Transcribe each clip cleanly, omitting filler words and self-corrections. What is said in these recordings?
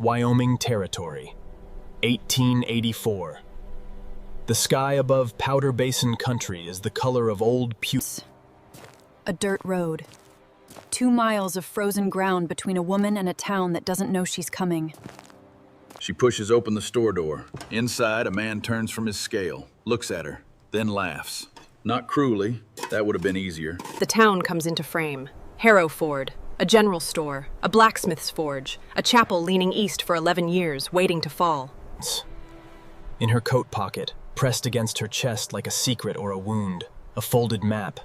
Wyoming Territory, 1884. The sky above Powder Basin country is the color of old A dirt road. 2 miles of frozen ground between a woman and a town that doesn't know she's coming. She pushes open the store door. Inside, a man turns from his scale, looks at her, then laughs. Not cruelly, that would have been easier. The town comes into frame. Harrow Ford, a general store, a blacksmith's forge, a chapel leaning east for 11 years, waiting to fall. In her coat pocket, pressed against her chest like a secret or a wound, a folded map.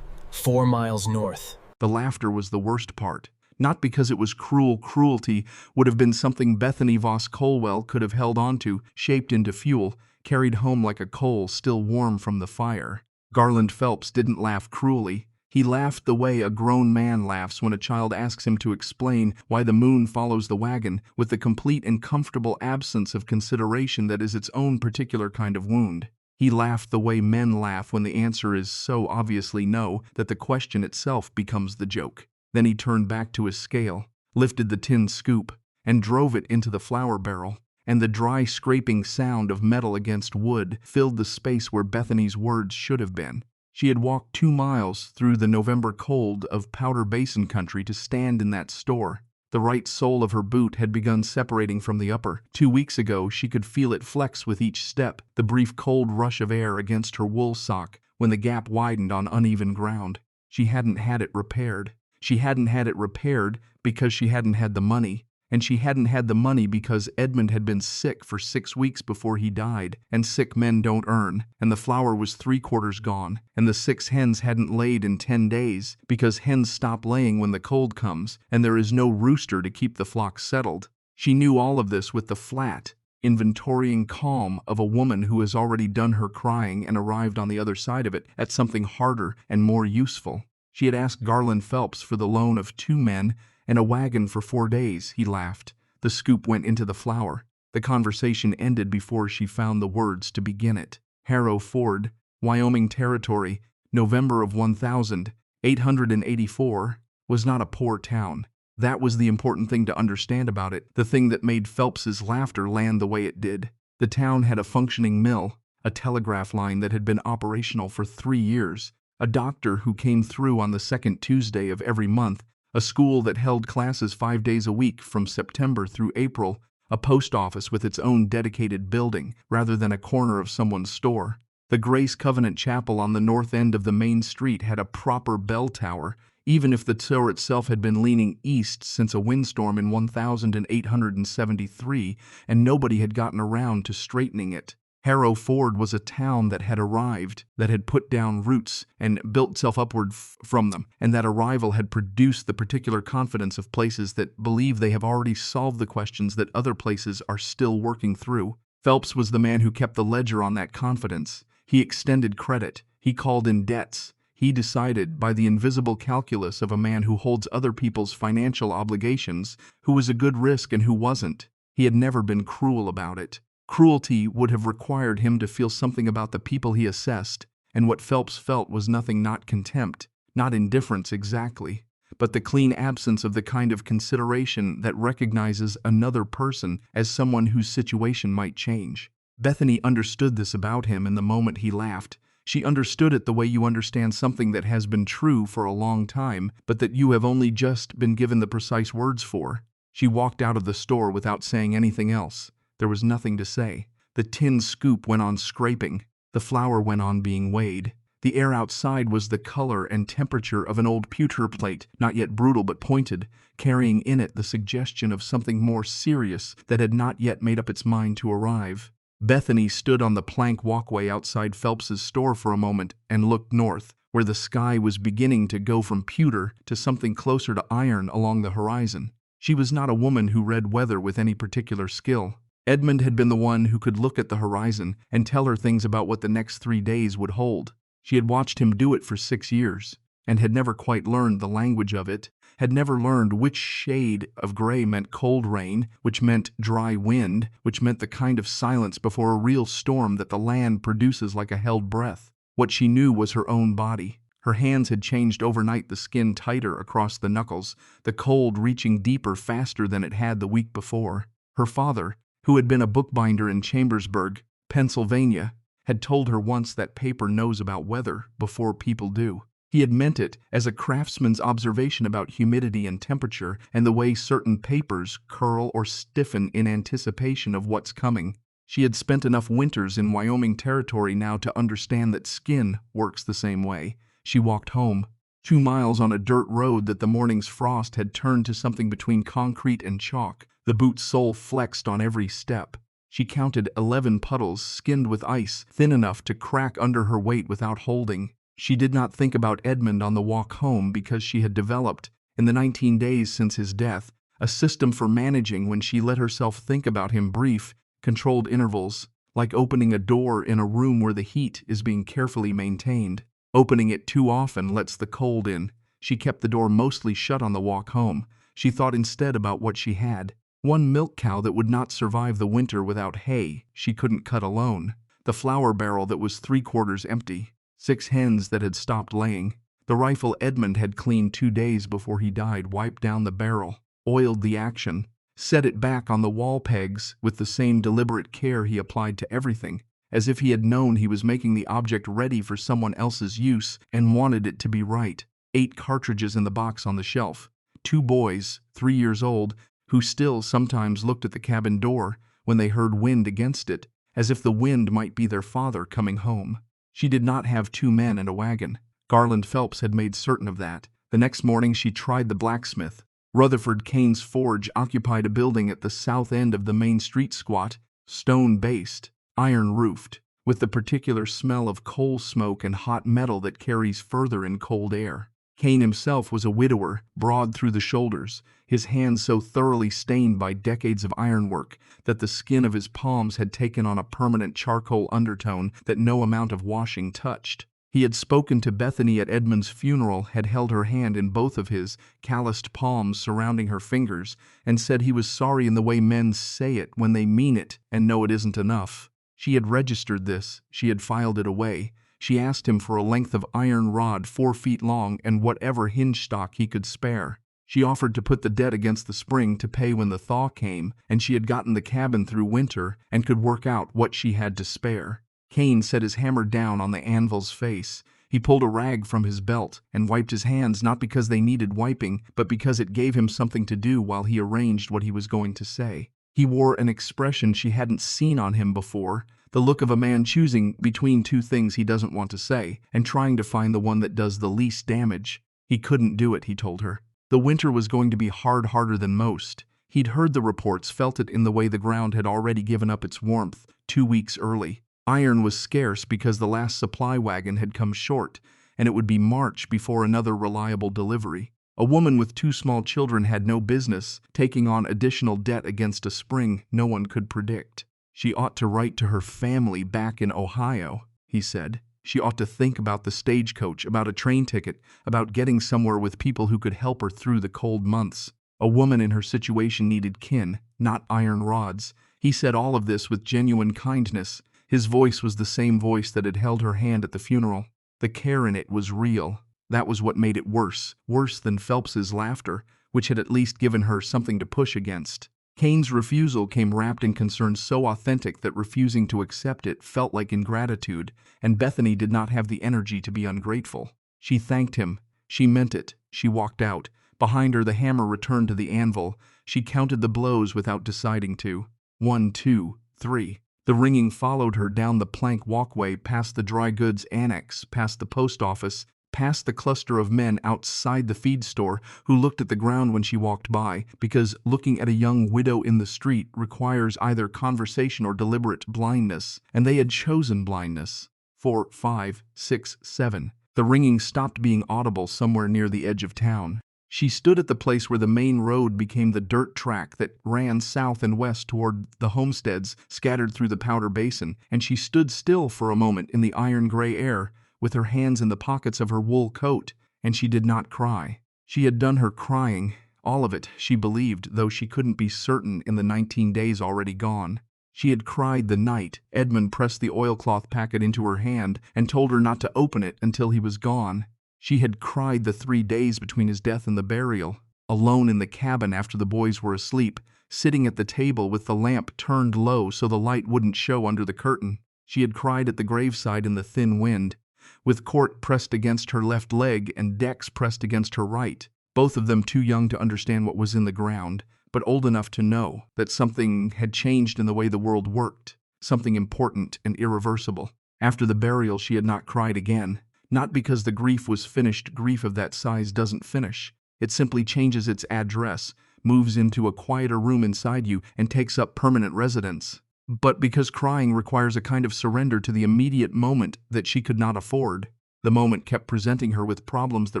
4 miles north. The laughter was the worst part. Not because it was cruelty would have been something Bethany Colwell could have held onto, shaped into fuel, carried home like a coal still warm from the fire. Garland Phelps didn't laugh cruelly. He laughed the way a grown man laughs when a child asks him to explain why the moon follows the wagon, with the complete and comfortable absence of consideration that is its own particular kind of wound. He laughed the way men laugh when the answer is so obviously no that the question itself becomes the joke. Then he turned back to his scale, lifted the tin scoop, and drove it into the flour barrel, and the dry scraping sound of metal against wood filled the space where Bethany's words should have been. She had walked 2 miles through the November cold of Powder Basin country to stand in that store. The right sole of her boot had begun separating from the upper. 2 weeks ago, she could feel it flex with each step, the brief cold rush of air against her wool sock when the gap widened on uneven ground. She hadn't had it repaired. She hadn't had it repaired because she hadn't had the money. And she hadn't had the money because Edmund had been sick for 6 weeks before he died, and sick men don't earn, and the flour was 3/4 gone, and the 6 hens hadn't laid in 10 days, because hens stop laying when the cold comes, and there is no rooster to keep the flock settled. She knew all of this with the flat, inventorying calm of a woman who has already done her crying and arrived on the other side of it at something harder and more useful. She had asked Garland Phelps for the loan of 2 men and a wagon for 4 days, he laughed. The scoop went into the flour. The conversation ended before she found the words to begin it. Harrow Ford, Wyoming Territory, November of 1884, was not a poor town. That was the important thing to understand about it, the thing that made Phelps's laughter land the way it did. The town had a functioning mill, a telegraph line that had been operational for 3 years, a doctor who came through on the second Tuesday of every month, a school that held classes 5 days a week from September through April, a post office with its own dedicated building rather than a corner of someone's store. The Grace Covenant Chapel on the north end of the main street had a proper bell tower, even if the tower itself had been leaning east since a windstorm in 1873, and nobody had gotten around to straightening it. Harrow Ford was a town that had arrived, that had put down roots and built itself upward from them, and that arrival had produced the particular confidence of places that believe they have already solved the questions that other places are still working through. Phelps was the man who kept the ledger on that confidence. He extended credit. He called in debts. He decided by the invisible calculus of a man who holds other people's financial obligations, who was a good risk and who wasn't. He had never been cruel about it. Cruelty would have required him to feel something about the people he assessed, and what Phelps felt was nothing not contempt, not indifference exactly, but the clean absence of the kind of consideration that recognizes another person as someone whose situation might change. Bethany understood this about him in the moment he laughed. She understood it the way you understand something that has been true for a long time, but that you have only just been given the precise words for. She walked out of the store without saying anything else. There was nothing to say. The tin scoop went on scraping. The flour went on being weighed. The air outside was the color and temperature of an old pewter plate, not yet brutal but pointed, carrying in it the suggestion of something more serious that had not yet made up its mind to arrive. Bethany stood on the plank walkway outside Phelps's store for a moment and looked north, where the sky was beginning to go from pewter to something closer to iron along the horizon. She was not a woman who read weather with any particular skill. Edmund had been the one who could look at the horizon and tell her things about what the next 3 days would hold. She had watched him do it for 6 years, and had never quite learned the language of it, had never learned which shade of gray meant cold rain, which meant dry wind, which meant the kind of silence before a real storm that the land produces like a held breath. What she knew was her own body. Her hands had changed overnight, the skin tighter across the knuckles, the cold reaching deeper faster than it had the week before. Her father, who had been a bookbinder in Chambersburg, Pennsylvania, had told her once that paper knows about weather before people do. He had meant it as a craftsman's observation about humidity and temperature and the way certain papers curl or stiffen in anticipation of what's coming. She had spent enough winters in Wyoming territory now to understand that skin works the same way. She walked home, 2 miles on a dirt road that the morning's frost had turned to something between concrete and chalk. The boot's sole flexed on every step. She counted 11 puddles skinned with ice, thin enough to crack under her weight without holding. She did not think about Edmund on the walk home because she had developed, in the 19 days since his death, a system for managing when she let herself think about him brief, controlled intervals, like opening a door in a room where the heat is being carefully maintained. Opening it too often lets the cold in. She kept the door mostly shut on the walk home. She thought instead about what she had. 1 milk cow that would not survive the winter without hay she couldn't cut alone. The flour barrel that was 3/4 empty. 6 hens that had stopped laying. The rifle Edmund had cleaned 2 days before he died wiped down the barrel, oiled the action, set it back on the wall pegs with the same deliberate care he applied to everything, as if he had known he was making the object ready for someone else's use and wanted it to be right. 8 cartridges in the box on the shelf. 2 boys, 3 years old, who still sometimes looked at the cabin door when they heard wind against it, as if the wind might be their father coming home. She did not have 2 men and a wagon. Garland Phelps had made certain of that. The next morning she tried the blacksmith. Rutherford Kane's forge occupied a building at the south end of the main street, squat, stone-based, iron-roofed, with the particular smell of coal smoke and hot metal that carries further in cold air. Kane himself was a widower, broad through the shoulders, his hands so thoroughly stained by decades of ironwork that the skin of his palms had taken on a permanent charcoal undertone that no amount of washing touched. He had spoken to Bethany at Edmund's funeral, had held her hand in both of his, calloused palms surrounding her fingers, and said he was sorry in the way men say it when they mean it and know it isn't enough. She had registered this, she had filed it away. She asked him for a length of iron rod 4 feet long and whatever hinge stock he could spare. She offered to put the debt against the spring to pay when the thaw came, and she had gotten the cabin through winter and could work out what she had to spare. Kane set his hammer down on the anvil's face. He pulled a rag from his belt and wiped his hands, not because they needed wiping, but because it gave him something to do while he arranged what he was going to say. He wore an expression she hadn't seen on him before, the look of a man choosing between 2 things he doesn't want to say and trying to find the one that does the least damage. He couldn't do it, he told her. The winter was going to be harder than most. He'd heard the reports, felt it in the way the ground had already given up its warmth 2 weeks early. Iron was scarce because the last supply wagon had come short, and it would be March before another reliable delivery. A woman with 2 small children had no business taking on additional debt against a spring no one could predict. She ought to write to her family back in Ohio, he said. She ought to think about the stagecoach, about a train ticket, about getting somewhere with people who could help her through the cold months. A woman in her situation needed kin, not iron rods. He said all of this with genuine kindness. His voice was the same voice that had held her hand at the funeral. The care in it was real. That was what made it worse than Phelps's laughter, which had at least given her something to push against. Kane's refusal came wrapped in concern so authentic that refusing to accept it felt like ingratitude, and Bethany did not have the energy to be ungrateful. She thanked him. She meant it. She walked out. Behind her, the hammer returned to the anvil. She counted the blows without deciding to. 1, 2, 3. The ringing followed her down the plank walkway, past the dry goods annex, past the post office, past the cluster of men outside the feed store who looked at the ground when she walked by, because looking at a young widow in the street requires either conversation or deliberate blindness, and they had chosen blindness. 4, 5, 6, 7. The ringing stopped being audible somewhere near the edge of town. She stood at the place where the main road became the dirt track that ran south and west toward the homesteads scattered through the Powder Basin, and she stood still for a moment in the iron-gray air, with her hands in the pockets of her wool coat, and she did not cry. She had done her crying, all of it, she believed, though she couldn't be certain in the 19 days already gone. She had cried the night Edmund pressed the oilcloth packet into her hand and told her not to open it until he was gone. She had cried the 3 days between his death and the burial, alone in the cabin after the boys were asleep, sitting at the table with the lamp turned low so the light wouldn't show under the curtain. She had cried at the graveside in the thin wind, with Court pressed against her left leg and Dex pressed against her right, both of them too young to understand what was in the ground, but old enough to know that something had changed in the way the world worked, something important and irreversible. After the burial, she had not cried again, not because the grief was finished. Grief of that size doesn't finish. It simply changes its address, moves into a quieter room inside you, and takes up permanent residence. But because crying requires a kind of surrender to the immediate moment that she could not afford. The moment kept presenting her with problems that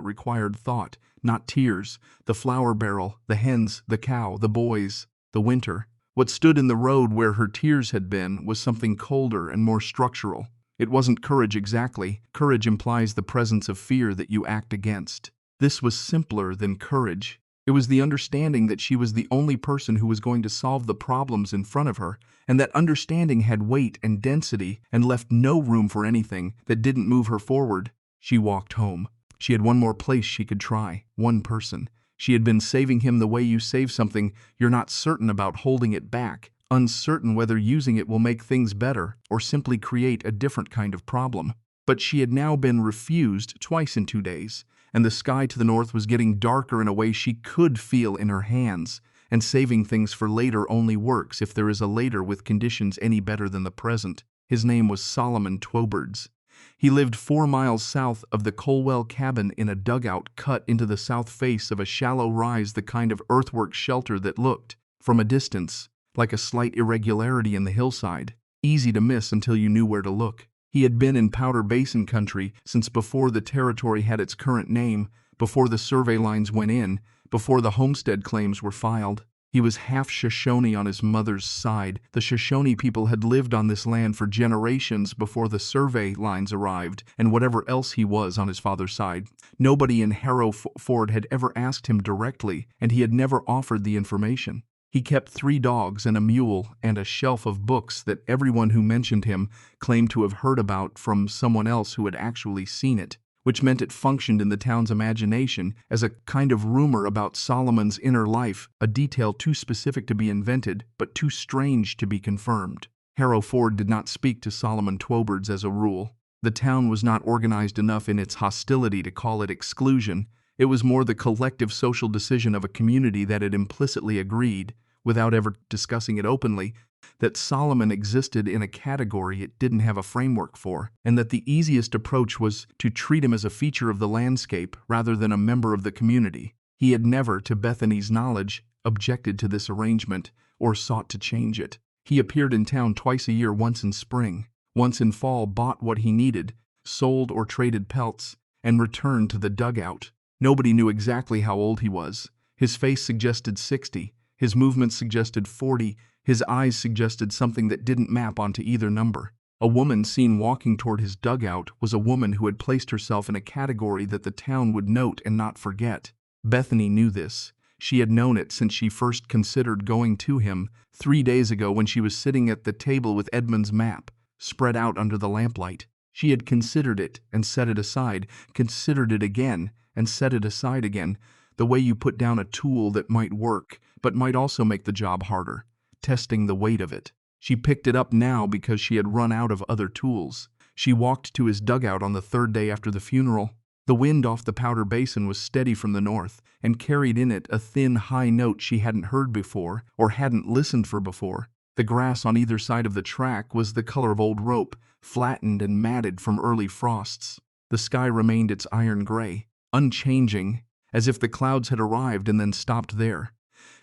required thought, not tears. The flour barrel, the hens, the cow, the boys, the winter. What stood in the road where her tears had been was something colder and more structural. It wasn't courage exactly. Courage implies the presence of fear that you act against. This was simpler than courage. It was the understanding that she was the only person who was going to solve the problems in front of her, and that understanding had weight and density and left no room for anything that didn't move her forward. She walked home. She had one more place she could try, one person. She had been saving him the way you save something you're not certain about, holding it back, uncertain whether using it will make things better or simply create a different kind of problem. But she had now been refused twice in 2 days, and the sky to the north was getting darker in a way she could feel in her hands, and saving things for later only works if there is a later with conditions any better than the present. His name was Solomon Twobards. He lived 4 miles south of the Colwell cabin in a dugout cut into the south face of a shallow rise, the kind of earthwork shelter that looked, from a distance, like a slight irregularity in the hillside, easy to miss until you knew where to look. He had been in Powder Basin country since before the territory had its current name, before the survey lines went in, before the homestead claims were filed. He was half Shoshone on his mother's side. The Shoshone people had lived on this land for generations before the survey lines arrived, and whatever else he was on his father's side. Nobody in Hereford had ever asked him directly, and he had never offered the information. He kept 3 dogs and a mule and a shelf of books that everyone who mentioned him claimed to have heard about from someone else who had actually seen it, which meant it functioned in the town's imagination as a kind of rumor about Solomon's inner life, a detail too specific to be invented, but too strange to be confirmed. Hereford did not speak to Solomon Twobards as a rule. The town was not organized enough in its hostility to call it exclusion. It was more the collective social decision of a community that had implicitly agreed, without ever discussing it openly, that Solomon existed in a category it didn't have a framework for, and that the easiest approach was to treat him as a feature of the landscape rather than a member of the community. He had never, to Bethany's knowledge, objected to this arrangement or sought to change it. He appeared in town twice a year, once in spring, once in fall, bought what he needed, sold or traded pelts, and returned to the dugout. Nobody knew exactly how old he was. His face suggested 60. His movements suggested 40. His eyes suggested something that didn't map onto either number. A woman seen walking toward his dugout was a woman who had placed herself in a category that the town would note and not forget. Bethany knew this. She had known it since she first considered going to him 3 days ago when she was sitting at the table with Edmund's map spread out under the lamplight. She had considered it and set it aside, considered it again and set it aside again, the way you put down a tool that might work, but might also make the job harder, testing the weight of it. She picked it up now because she had run out of other tools. She walked to his dugout on the 3rd day after the funeral. The wind off the Powder Basin was steady from the north and carried in it a thin, high note she hadn't heard before or hadn't listened for before. The grass on either side of the track was the color of old rope, flattened and matted from early frosts. The sky remained its iron gray, unchanging, as if the clouds had arrived and then stopped there,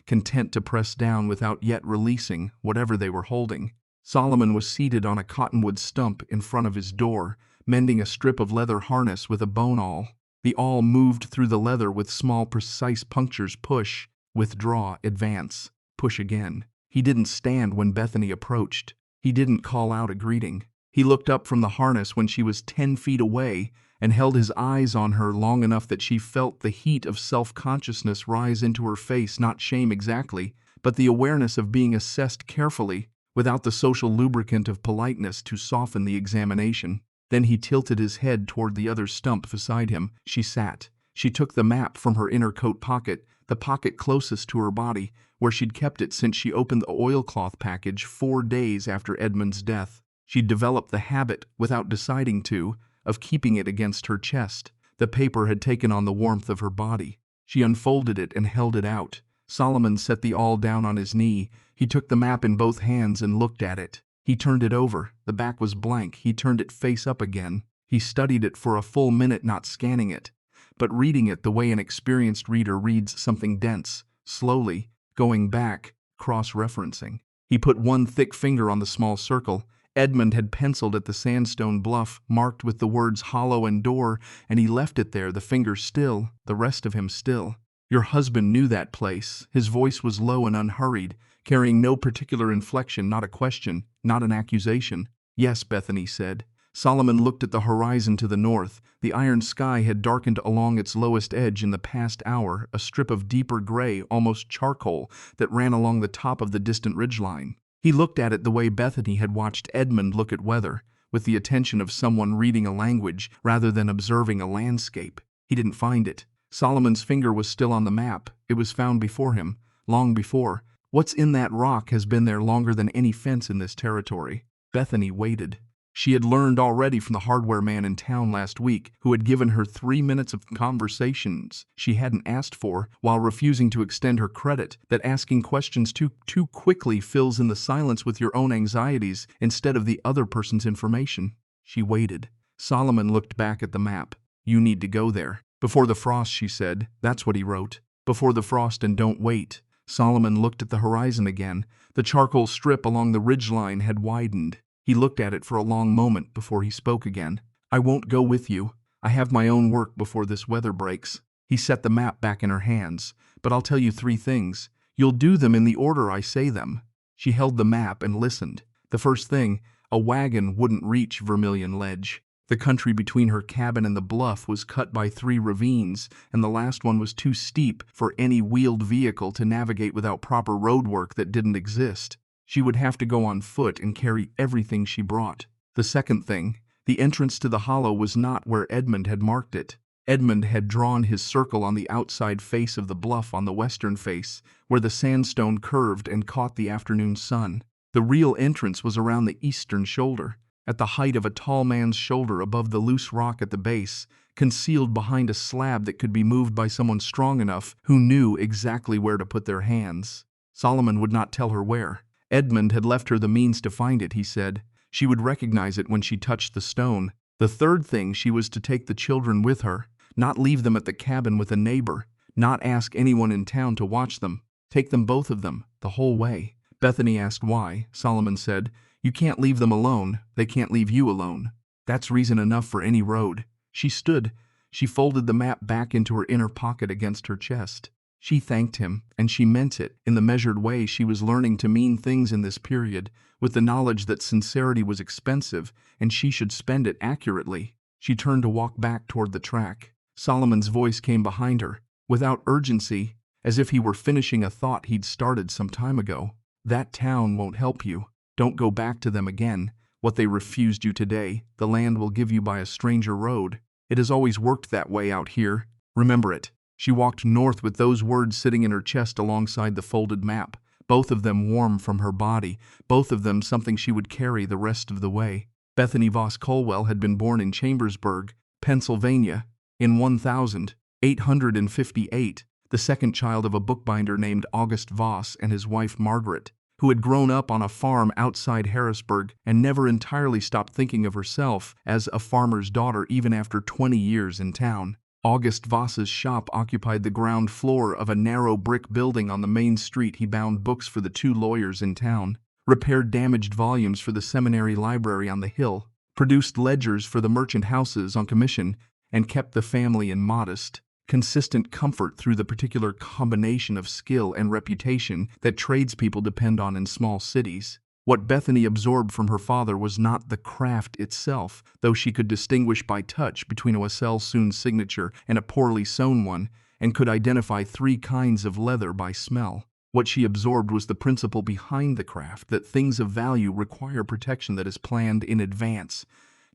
content to press down without yet releasing whatever they were holding. Solomon was seated on a cottonwood stump in front of his door, mending a strip of leather harness with a bone awl. The awl moved through the leather with small, precise punctures. Push, withdraw, advance, push again. He didn't stand when Bethany approached. He didn't call out a greeting. He looked up from the harness when she was 10 feet away and held his eyes on her long enough that she felt the heat of self-consciousness rise into her face, not shame exactly, but the awareness of being assessed carefully, without the social lubricant of politeness to soften the examination. Then he tilted his head toward the other stump beside him. She sat. She took the map from her inner coat pocket, the pocket closest to her body, where she'd kept it since she opened the oilcloth package 4 days after Edmund's death. She'd developed the habit, without deciding to, of keeping it against her chest. The paper had taken on the warmth of her body. She unfolded it and held it out. Solomon set the awl down on his knee. He took the map in both hands and looked at it. He turned it over. The back was blank. He turned it face up again. He studied it for a full minute, not scanning it, but reading it the way an experienced reader reads something dense, slowly, going back, cross-referencing. He put one thick finger on the small circle. Edmund had penciled at the sandstone bluff, marked with the words hollow and door, and he left it there, the finger still, the rest of him still. Your husband knew that place. His voice was low and unhurried, carrying no particular inflection, not a question, not an accusation. Yes, Bethany said. Solomon looked at the horizon to the north. The iron sky had darkened along its lowest edge in the past hour, a strip of deeper gray, almost charcoal, that ran along the top of the distant ridgeline. He looked at it the way Bethany had watched Edmund look at weather, with the attention of someone reading a language rather than observing a landscape. He didn't find it. Solomon's finger was still on the map. It was found before him, long before. What's in that rock has been there longer than any fence in this territory. Bethany waited. She had learned already from the hardware man in town last week, who had given her 3 minutes of conversations she hadn't asked for, while refusing to extend her credit, that asking questions too quickly fills in the silence with your own anxieties instead of the other person's information. She waited. Solomon looked back at the map. You need to go there. Before the frost, she said. That's what he wrote. Before the frost, and don't wait. Solomon looked at the horizon again. The charcoal strip along the ridgeline had widened. He looked at it for a long moment before he spoke again. I won't go with you. I have my own work before this weather breaks. He set the map back in her hands. But I'll tell you 3 things. You'll do them in the order I say them. She held the map and listened. The first thing, a wagon wouldn't reach Vermilion Ledge. The country between her cabin and the bluff was cut by 3 ravines, and the last one was too steep for any wheeled vehicle to navigate without proper roadwork that didn't exist. She would have to go on foot and carry everything she brought. The second thing, the entrance to the hollow was not where Edmund had marked it. Edmund had drawn his circle on the outside face of the bluff on the western face, where the sandstone curved and caught the afternoon sun. The real entrance was around the eastern shoulder, at the height of a tall man's shoulder above the loose rock at the base, concealed behind a slab that could be moved by someone strong enough who knew exactly where to put their hands. Solomon would not tell her where. Edmund had left her the means to find it, he said. She would recognize it when she touched the stone. The third thing, she was to take the children with her, not leave them at the cabin with a neighbor, not ask anyone in town to watch them. Take them, both of them, the whole way. Bethany asked why. Solomon said, You can't leave them alone. They can't leave you alone. That's reason enough for any road. She stood. She folded the map back into her inner pocket against her chest. She thanked him, and she meant it, in the measured way she was learning to mean things in this period, with the knowledge that sincerity was expensive, and she should spend it accurately. She turned to walk back toward the track. Solomon's voice came behind her, without urgency, as if he were finishing a thought he'd started some time ago. That town won't help you. Don't go back to them again. What they refused you today, the land will give you by a stranger road. It has always worked that way out here. Remember it. She walked north with those words sitting in her chest alongside the folded map, both of them warm from her body, both of them something she would carry the rest of the way. Bethany Colwell had been born in Chambersburg, Pennsylvania, in 1858, the second child of a bookbinder named August Voss and his wife Margaret, who had grown up on a farm outside Harrisburg and never entirely stopped thinking of herself as a farmer's daughter even after 20 years in town. August Voss's shop occupied the ground floor of a narrow brick building on the main street. He bound books for the 2 lawyers in town, repaired damaged volumes for the seminary library on the hill, produced ledgers for the merchant houses on commission, and kept the family in modest, consistent comfort through the particular combination of skill and reputation that tradespeople depend on in small cities. What Bethany absorbed from her father was not the craft itself, though she could distinguish by touch between a well-sewn signature and a poorly sewn one, and could identify 3 kinds of leather by smell. What she absorbed was the principle behind the craft, that things of value require protection that is planned in advance,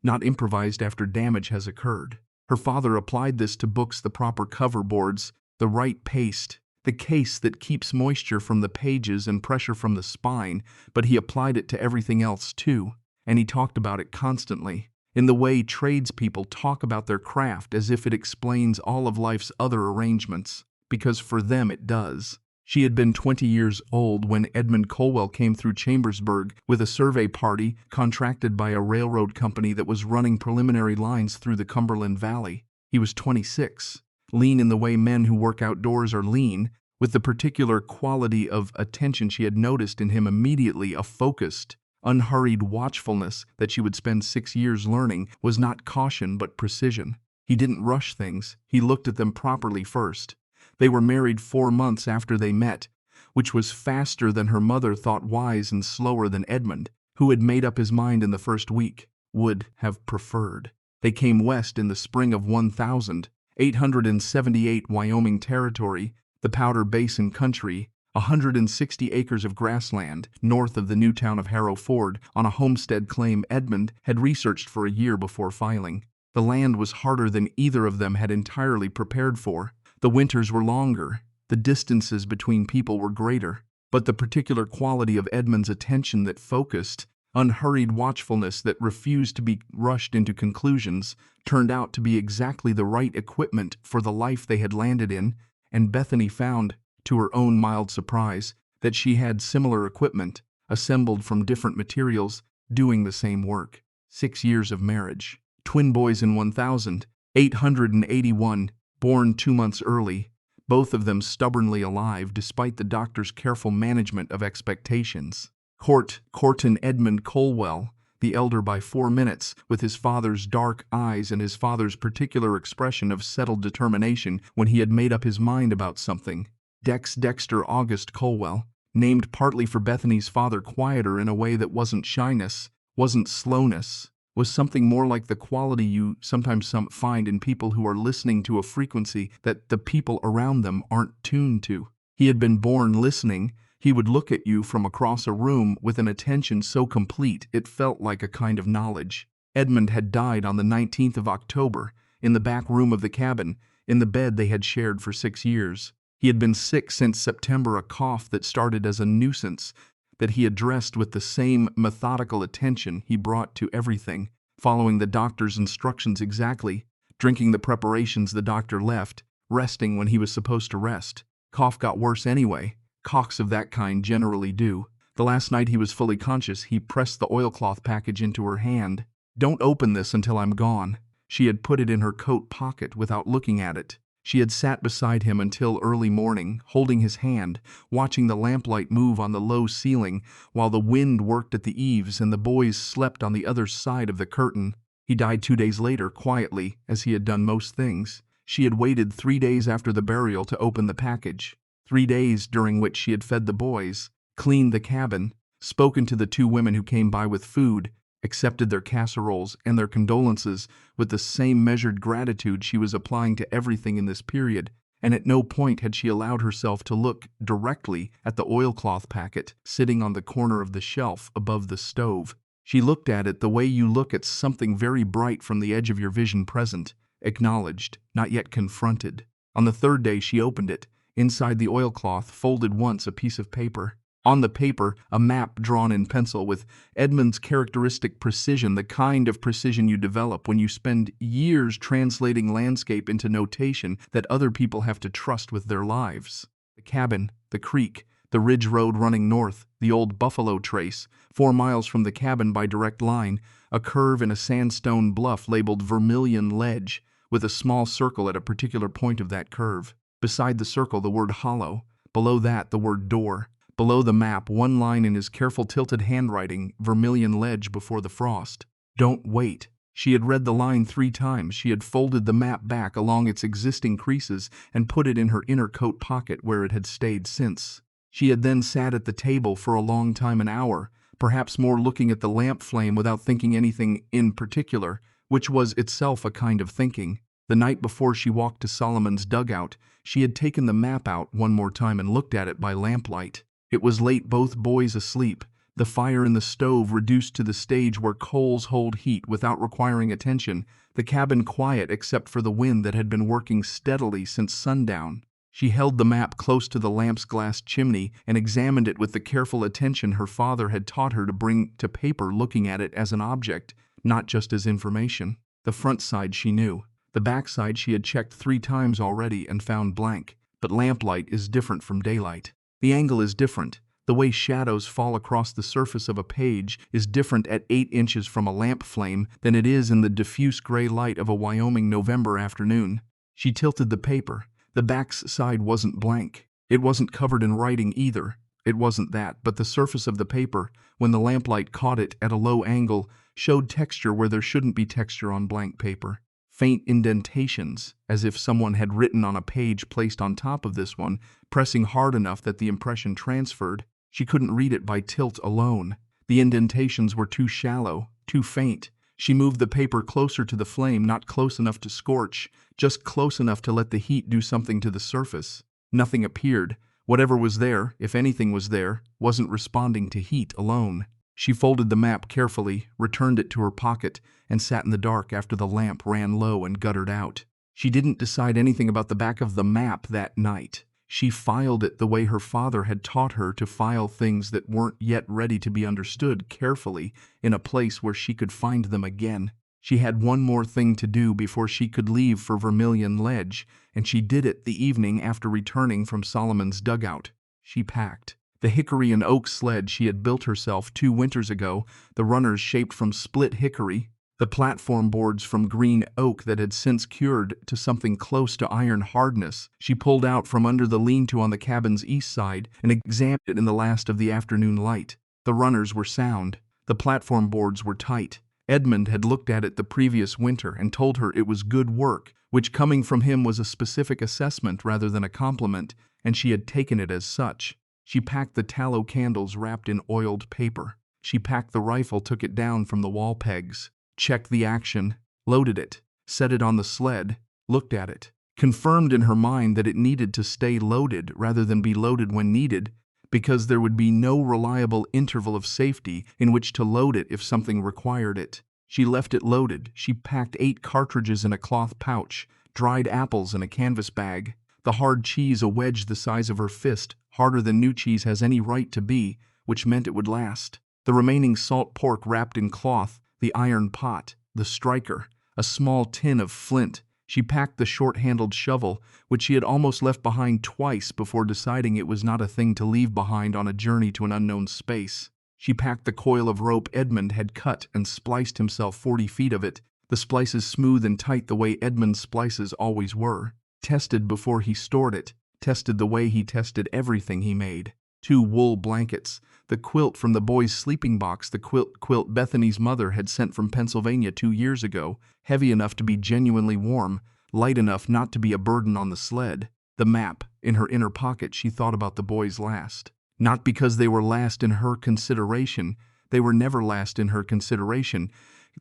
not improvised after damage has occurred. Her father applied this to books: the proper cover boards, the right paste, The case that keeps moisture from the pages and pressure from the spine, but he applied it to everything else too, and he talked about it constantly, in the way tradespeople talk about their craft as if it explains all of life's other arrangements, because for them it does. She had been 20 years old when Edmund Colwell came through Chambersburg with a survey party contracted by a railroad company that was running preliminary lines through the Cumberland Valley. He was 26, lean in the way men who work outdoors are lean, with the particular quality of attention she had noticed in him immediately. A focused, unhurried watchfulness that she would spend 6 years learning was not caution but precision. He didn't rush things. He looked at them properly first. They were married 4 months after they met, which was faster than her mother thought wise and slower than Edmund, who had made up his mind in the first week, would have preferred. They came west in the spring of 1878, Wyoming Territory, the Powder Basin country, 160 acres of grassland north of the new town of Harrow Ford, on a homestead claim Edmund had researched for a year before filing. The land was harder than either of them had entirely prepared for. The winters were longer, the distances between people were greater, but the particular quality of Edmund's attention, that focused, unhurried watchfulness that refused to be rushed into conclusions, turned out to be exactly the right equipment for the life they had landed in, and Bethany found, to her own mild surprise, that she had similar equipment, assembled from different materials, doing the same work. 6 years of marriage. Twin boys in 1881, born 2 months early, both of them stubbornly alive despite the doctor's careful management of expectations. Corton Edmund Colwell, the elder by 4 minutes, with his father's dark eyes and his father's particular expression of settled determination when he had made up his mind about something. Dexter August Colwell, named partly for Bethany's father, quieter in a way that wasn't shyness, wasn't slowness, was something more like the quality you sometimes find in people who are listening to a frequency that the people around them aren't tuned to. He had been born listening. He would look at you from across a room with an attention so complete it felt like a kind of knowledge. Edmund had died on the 19th of October, in the back room of the cabin, in the bed they had shared for 6 years. He had been sick since September, a cough that started as a nuisance, that he addressed with the same methodical attention he brought to everything, following the doctor's instructions exactly, drinking the preparations the doctor left, resting when he was supposed to rest. Cough got worse anyway. Coughs of that kind generally do. The last night he was fully conscious, he pressed the oilcloth package into her hand. "Don't open this until I'm gone." She had put it in her coat pocket without looking at it. She had sat beside him until early morning, holding his hand, watching the lamplight move on the low ceiling while the wind worked at the eaves and the boys slept on the other side of the curtain. He died 2 days later, quietly, as he had done most things. She had waited 3 days after the burial to open the package. 3 days during which she had fed the boys, cleaned the cabin, spoken to the 2 women who came by with food, accepted their casseroles and their condolences with the same measured gratitude she was applying to everything in this period, and at no point had she allowed herself to look directly at the oilcloth packet sitting on the corner of the shelf above the stove. She looked at it the way you look at something very bright from the edge of your vision, present, acknowledged, not yet confronted. On the 3rd day she opened it. Inside the oilcloth, folded once, a piece of paper. On the paper, a map drawn in pencil with Edmund's characteristic precision, the kind of precision you develop when you spend years translating landscape into notation that other people have to trust with their lives. The cabin, the creek, the ridge road running north, the old buffalo trace, 4 miles from the cabin by direct line, a curve in a sandstone bluff labeled Vermilion Ledge, with a small circle at a particular point of that curve. Beside the circle, the word hollow. Below that, the word door. Below the map, 1 line in his careful tilted handwriting, Vermilion Ledge before the frost. Don't wait. She had read the line 3 times. She had folded the map back along its existing creases and put it in her inner coat pocket where it had stayed since. She had then sat at the table for a long time, an hour, perhaps more, looking at the lamp flame without thinking anything in particular, which was itself a kind of thinking. The night before she walked to Solomon's dugout, she had taken the map out one more time and looked at it by lamplight. It was late, both boys asleep, the fire in the stove reduced to the stage where coals hold heat without requiring attention, the cabin quiet except for the wind that had been working steadily since sundown. She held the map close to the lamp's glass chimney and examined it with the careful attention her father had taught her to bring to paper, looking at it as an object, not just as information. The front side she knew. The back side she had checked 3 times already and found blank. But lamplight is different from daylight. The angle is different. The way shadows fall across the surface of a page is different at 8 inches from a lamp flame than it is in the diffuse gray light of a Wyoming November afternoon. She tilted the paper. The back side wasn't blank. It wasn't covered in writing either. It wasn't that, but the surface of the paper, when the lamplight caught it at a low angle, showed texture where there shouldn't be texture on blank paper. Faint indentations, as if someone had written on a page placed on top of this one, pressing hard enough that the impression transferred. She couldn't read it by tilt alone. The indentations were too shallow, too faint. She moved the paper closer to the flame, not close enough to scorch, just close enough to let the heat do something to the surface. Nothing appeared. Whatever was there, if anything was there, wasn't responding to heat alone. She folded the map carefully, returned it to her pocket, and sat in the dark after the lamp ran low and guttered out. She didn't decide anything about the back of the map that night. She filed it the way her father had taught her to file things that weren't yet ready to be understood, carefully, in a place where she could find them again. She had one more thing to do before she could leave for Vermilion Ledge, and she did it the evening after returning from Solomon's dugout. She packed. The hickory and oak sled she had built herself 2 winters ago, the runners shaped from split hickory, the platform boards from green oak that had since cured to something close to iron hardness, she pulled out from under the lean-to on the cabin's east side and examined it in the last of the afternoon light. The runners were sound. The platform boards were tight. Edmund had looked at it the previous winter and told her it was good work, which coming from him was a specific assessment rather than a compliment, and she had taken it as such. She packed the tallow candles wrapped in oiled paper. She packed the rifle, took it down from the wall pegs, checked the action, loaded it, set it on the sled, looked at it, confirmed in her mind that it needed to stay loaded rather than be loaded when needed, because there would be no reliable interval of safety in which to load it if something required it. She left it loaded. She packed 8 cartridges in a cloth pouch, dried apples in a canvas bag, the hard cheese a wedge the size of her fist, harder than new cheese has any right to be, which meant it would last. The remaining salt pork wrapped in cloth, the iron pot, the striker, a small tin of flint. She packed the short-handled shovel, which she had almost left behind twice before deciding it was not a thing to leave behind on a journey to an unknown space. She packed the coil of rope Edmund had cut and spliced himself 40 feet of it, the splices smooth and tight the way Edmund's splices always were. Tested before he stored it, tested the way he tested everything he made. 2 wool blankets, the quilt from the boys' sleeping box, the quilt Bethany's mother had sent from Pennsylvania 2 years ago, heavy enough to be genuinely warm, light enough not to be a burden on the sled. The map, in her inner pocket. She thought about the boys last. Not because they were last in her consideration. They were never last in her consideration.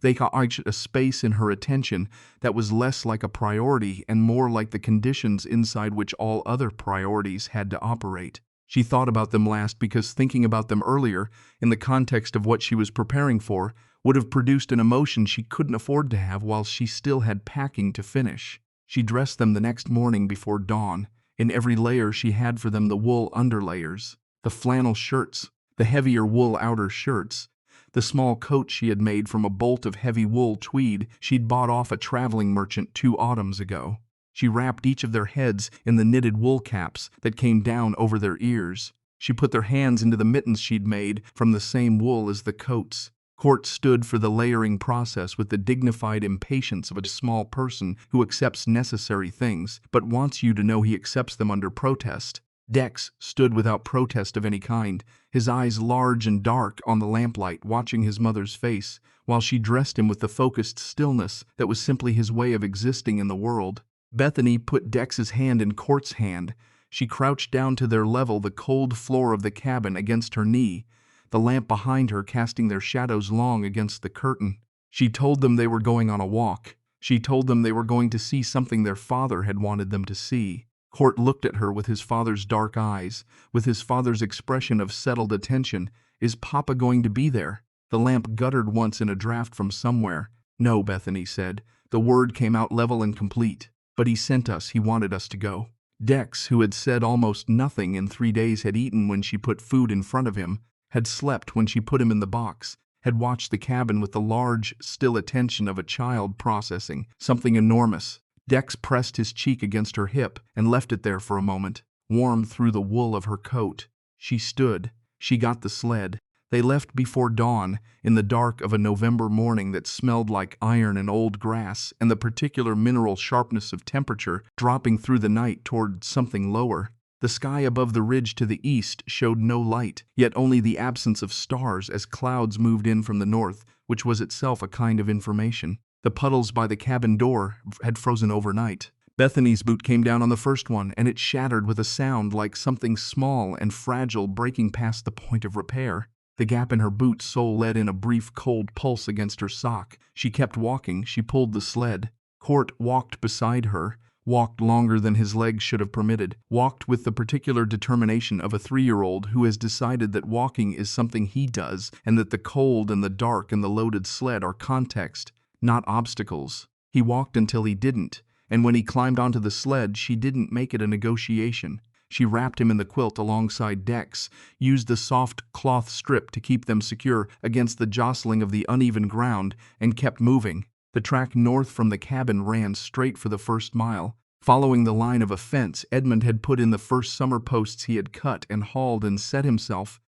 They occupied a space in her attention that was less like a priority and more like the conditions inside which all other priorities had to operate. She thought about them last because thinking about them earlier, in the context of what she was preparing for, would have produced an emotion she couldn't afford to have while she still had packing to finish. She dressed them the next morning before dawn. In every layer she had for them the wool underlayers, the flannel shirts, the heavier wool outer shirts, the small coat she had made from a bolt of heavy wool tweed she'd bought off a traveling merchant 2 autumns ago. She wrapped each of their heads in the knitted wool caps that came down over their ears. She put their hands into the mittens she'd made from the same wool as the coats. Court stood for the layering process with the dignified impatience of a small person who accepts necessary things, but wants you to know he accepts them under protest. Dex stood without protest of any kind, his eyes large and dark on the lamplight, watching his mother's face, while she dressed him with the focused stillness that was simply his way of existing in the world. Bethany put Dex's hand in Court's hand. She crouched down to their level, the cold floor of the cabin against her knee, the lamp behind her casting their shadows long against the curtain. She told them they were going on a walk. She told them they were going to see something their father had wanted them to see. Court looked at her with his father's dark eyes, with his father's expression of settled attention. Is Papa going to be there? The lamp guttered once in a draft from somewhere. No, Bethany said. The word came out level and complete. But he sent us. He wanted us to go. Dex, who had said almost nothing in 3 days, had eaten when she put food in front of him, had slept when she put him in the box, had watched the cabin with the large, still attention of a child processing something enormous. Dex pressed his cheek against her hip and left it there for a moment, warm through the wool of her coat. She stood. She got the sled. They left before dawn, in the dark of a November morning that smelled like iron and old grass and the particular mineral sharpness of temperature dropping through the night toward something lower. The sky above the ridge to the east showed no light, yet only the absence of stars as clouds moved in from the north, which was itself a kind of information. The puddles by the cabin door had frozen overnight. Bethany's boot came down on the first one, and it shattered with a sound like something small and fragile breaking past the point of repair. The gap in her boot sole let in a brief cold pulse against her sock. She kept walking. She pulled the sled. Court walked beside her, walked longer than his legs should have permitted, walked with the particular determination of a 3-year-old who has decided that walking is something he does and that the cold and the dark and the loaded sled are context, not obstacles. He walked until he didn't, and when he climbed onto the sled, she didn't make it a negotiation. She wrapped him in the quilt alongside Dex, used the soft cloth strip to keep them secure against the jostling of the uneven ground, and kept moving. The track north from the cabin ran straight for the first mile. Following the line of a fence Edmund had put in the first summer posts he had cut and hauled and set himself,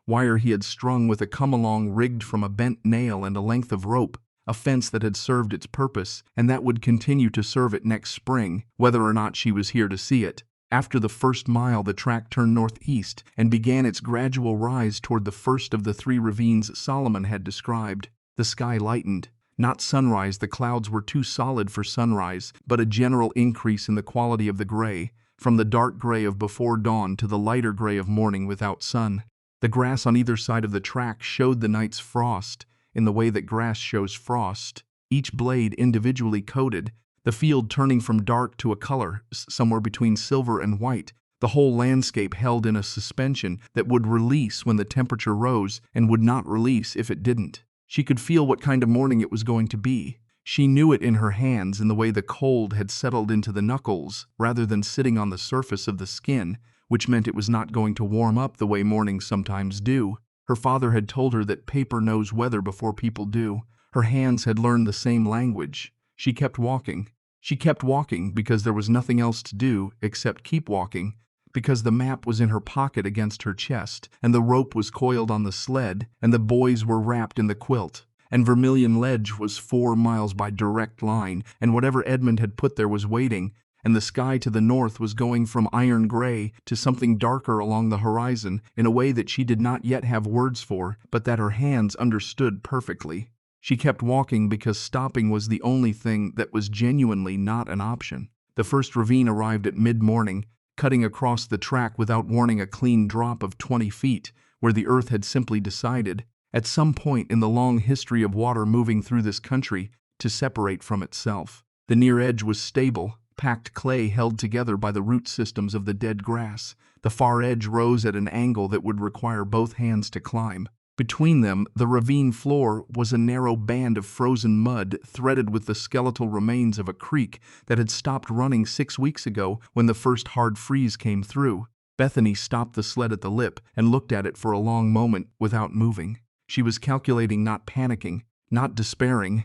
wire he had strung with a come-along rigged from a bent nail and a length of rope, a fence that had served its purpose and that would continue to serve it next spring, whether or not she was here to see it. After the first mile, the track turned northeast and began its gradual rise toward the first of the 3 ravines Solomon had described. The sky lightened. Not sunrise, the clouds were too solid for sunrise, but a general increase in the quality of the gray, from the dark gray of before dawn to the lighter gray of morning without sun. The grass on either side of the track showed the night's frost, in the way that grass shows frost, each blade individually coated, the field turning from dark to a color, somewhere between silver and white, the whole landscape held in a suspension that would release when the temperature rose and would not release if it didn't. She could feel what kind of morning it was going to be. She knew it in her hands in the way the cold had settled into the knuckles rather than sitting on the surface of the skin, which meant it was not going to warm up the way mornings sometimes do. Her father had told her that paper knows weather before people do. Her hands had learned the same language. She kept walking. She kept walking because there was nothing else to do except keep walking, because the map was in her pocket against her chest, and the rope was coiled on the sled, and the boys were wrapped in the quilt, and Vermilion Ledge was 4 miles by direct line, and whatever Edmund had put there was waiting, and the sky to the north was going from iron gray to something darker along the horizon in a way that she did not yet have words for, but that her hands understood perfectly. She kept walking because stopping was the only thing that was genuinely not an option. The first ravine arrived at mid-morning, cutting across the track without warning a clean drop of 20 feet, where the earth had simply decided, at some point in the long history of water moving through this country, to separate from itself. The near edge was stable, packed clay held together by the root systems of the dead grass. The far edge rose at an angle that would require both hands to climb. Between them, the ravine floor was a narrow band of frozen mud threaded with the skeletal remains of a creek that had stopped running 6 weeks ago when the first hard freeze came through. Bethany stopped the sled at the lip and looked at it for a long moment without moving. She was calculating, not panicking, not despairing,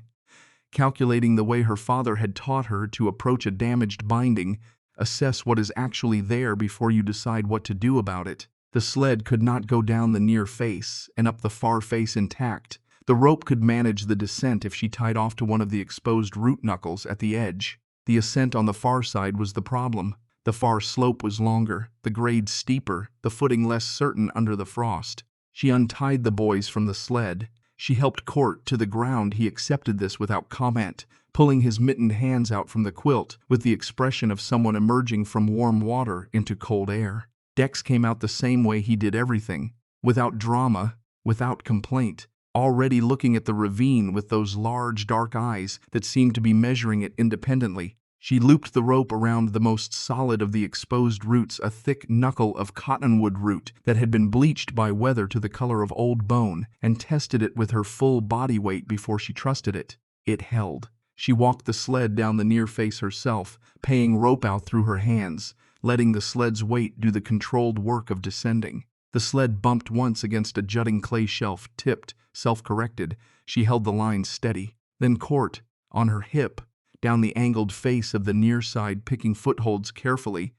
calculating the way her father had taught her to approach a damaged binding, assess what is actually there before you decide what to do about it. The sled could not go down the near face and up the far face intact. The rope could manage the descent if she tied off to one of the exposed root knuckles at the edge. The ascent on the far side was the problem. The far slope was longer, the grade steeper, the footing less certain under the frost. She untied the boys from the sled. She helped Court to the ground. He accepted this without comment, pulling his mittened hands out from the quilt with the expression of someone emerging from warm water into cold air. Dex came out the same way he did everything, without drama, without complaint, already looking at the ravine with those large dark eyes that seemed to be measuring it independently. She looped the rope around the most solid of the exposed roots, a thick knuckle of cottonwood root that had been bleached by weather to the color of old bone, and tested it with her full body weight before she trusted it. It held. She walked the sled down the near face herself, paying rope out through her hands, letting the sled's weight do the controlled work of descending. The sled bumped once against a jutting clay shelf, tipped, self-corrected. She held the line steady. Then Court, on her hip, down the angled face of the near side, picking footholds carefully,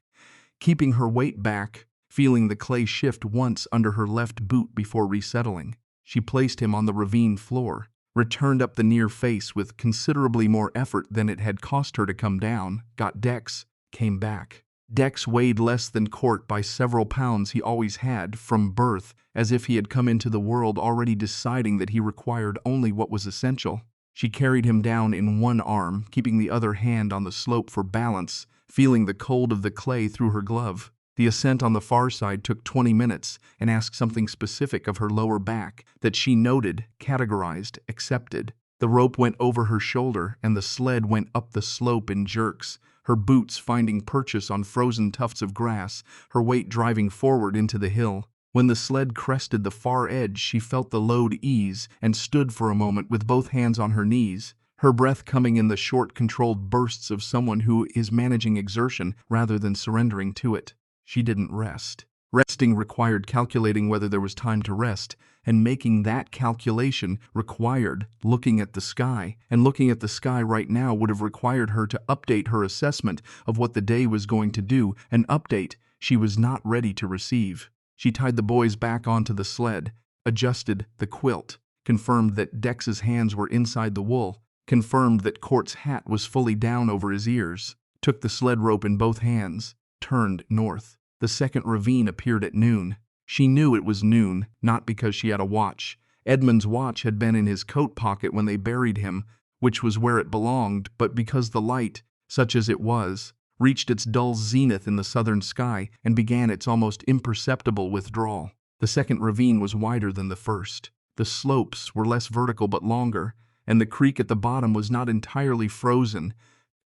keeping her weight back, feeling the clay shift once under her left boot before resettling. She placed him on the ravine floor, returned up the near face with considerably more effort than it had cost her to come down, got Dex, came back. Dex weighed less than Court by several pounds. He always had, from birth, as if he had come into the world already deciding that he required only what was essential. She carried him down in one arm, keeping the other hand on the slope for balance, feeling the cold of the clay through her glove. The ascent on the far side took 20 minutes and asked something specific of her lower back that she noted, categorized, accepted. The rope went over her shoulder and the sled went up the slope in jerks, her boots finding purchase on frozen tufts of grass, her weight driving forward into the hill. When the sled crested the far edge, she felt the load ease and stood for a moment with both hands on her knees, her breath coming in the short, controlled bursts of someone who is managing exertion rather than surrendering to it. She didn't rest. Resting required calculating whether there was time to rest, and making that calculation required looking at the sky, and looking at the sky right now would have required her to update her assessment of what the day was going to do, an update she was not ready to receive. She tied the boys back onto the sled, adjusted the quilt, confirmed that Dex's hands were inside the wool, confirmed that Court's hat was fully down over his ears, took the sled rope in both hands, turned north. The second ravine appeared at noon. She knew it was noon, not because she had a watch. Edmund's watch had been in his coat pocket when they buried him, which was where it belonged, but because the light, such as it was, reached its dull zenith in the southern sky and began its almost imperceptible withdrawal. The second ravine was wider than the first. The slopes were less vertical but longer, and the creek at the bottom was not entirely frozen.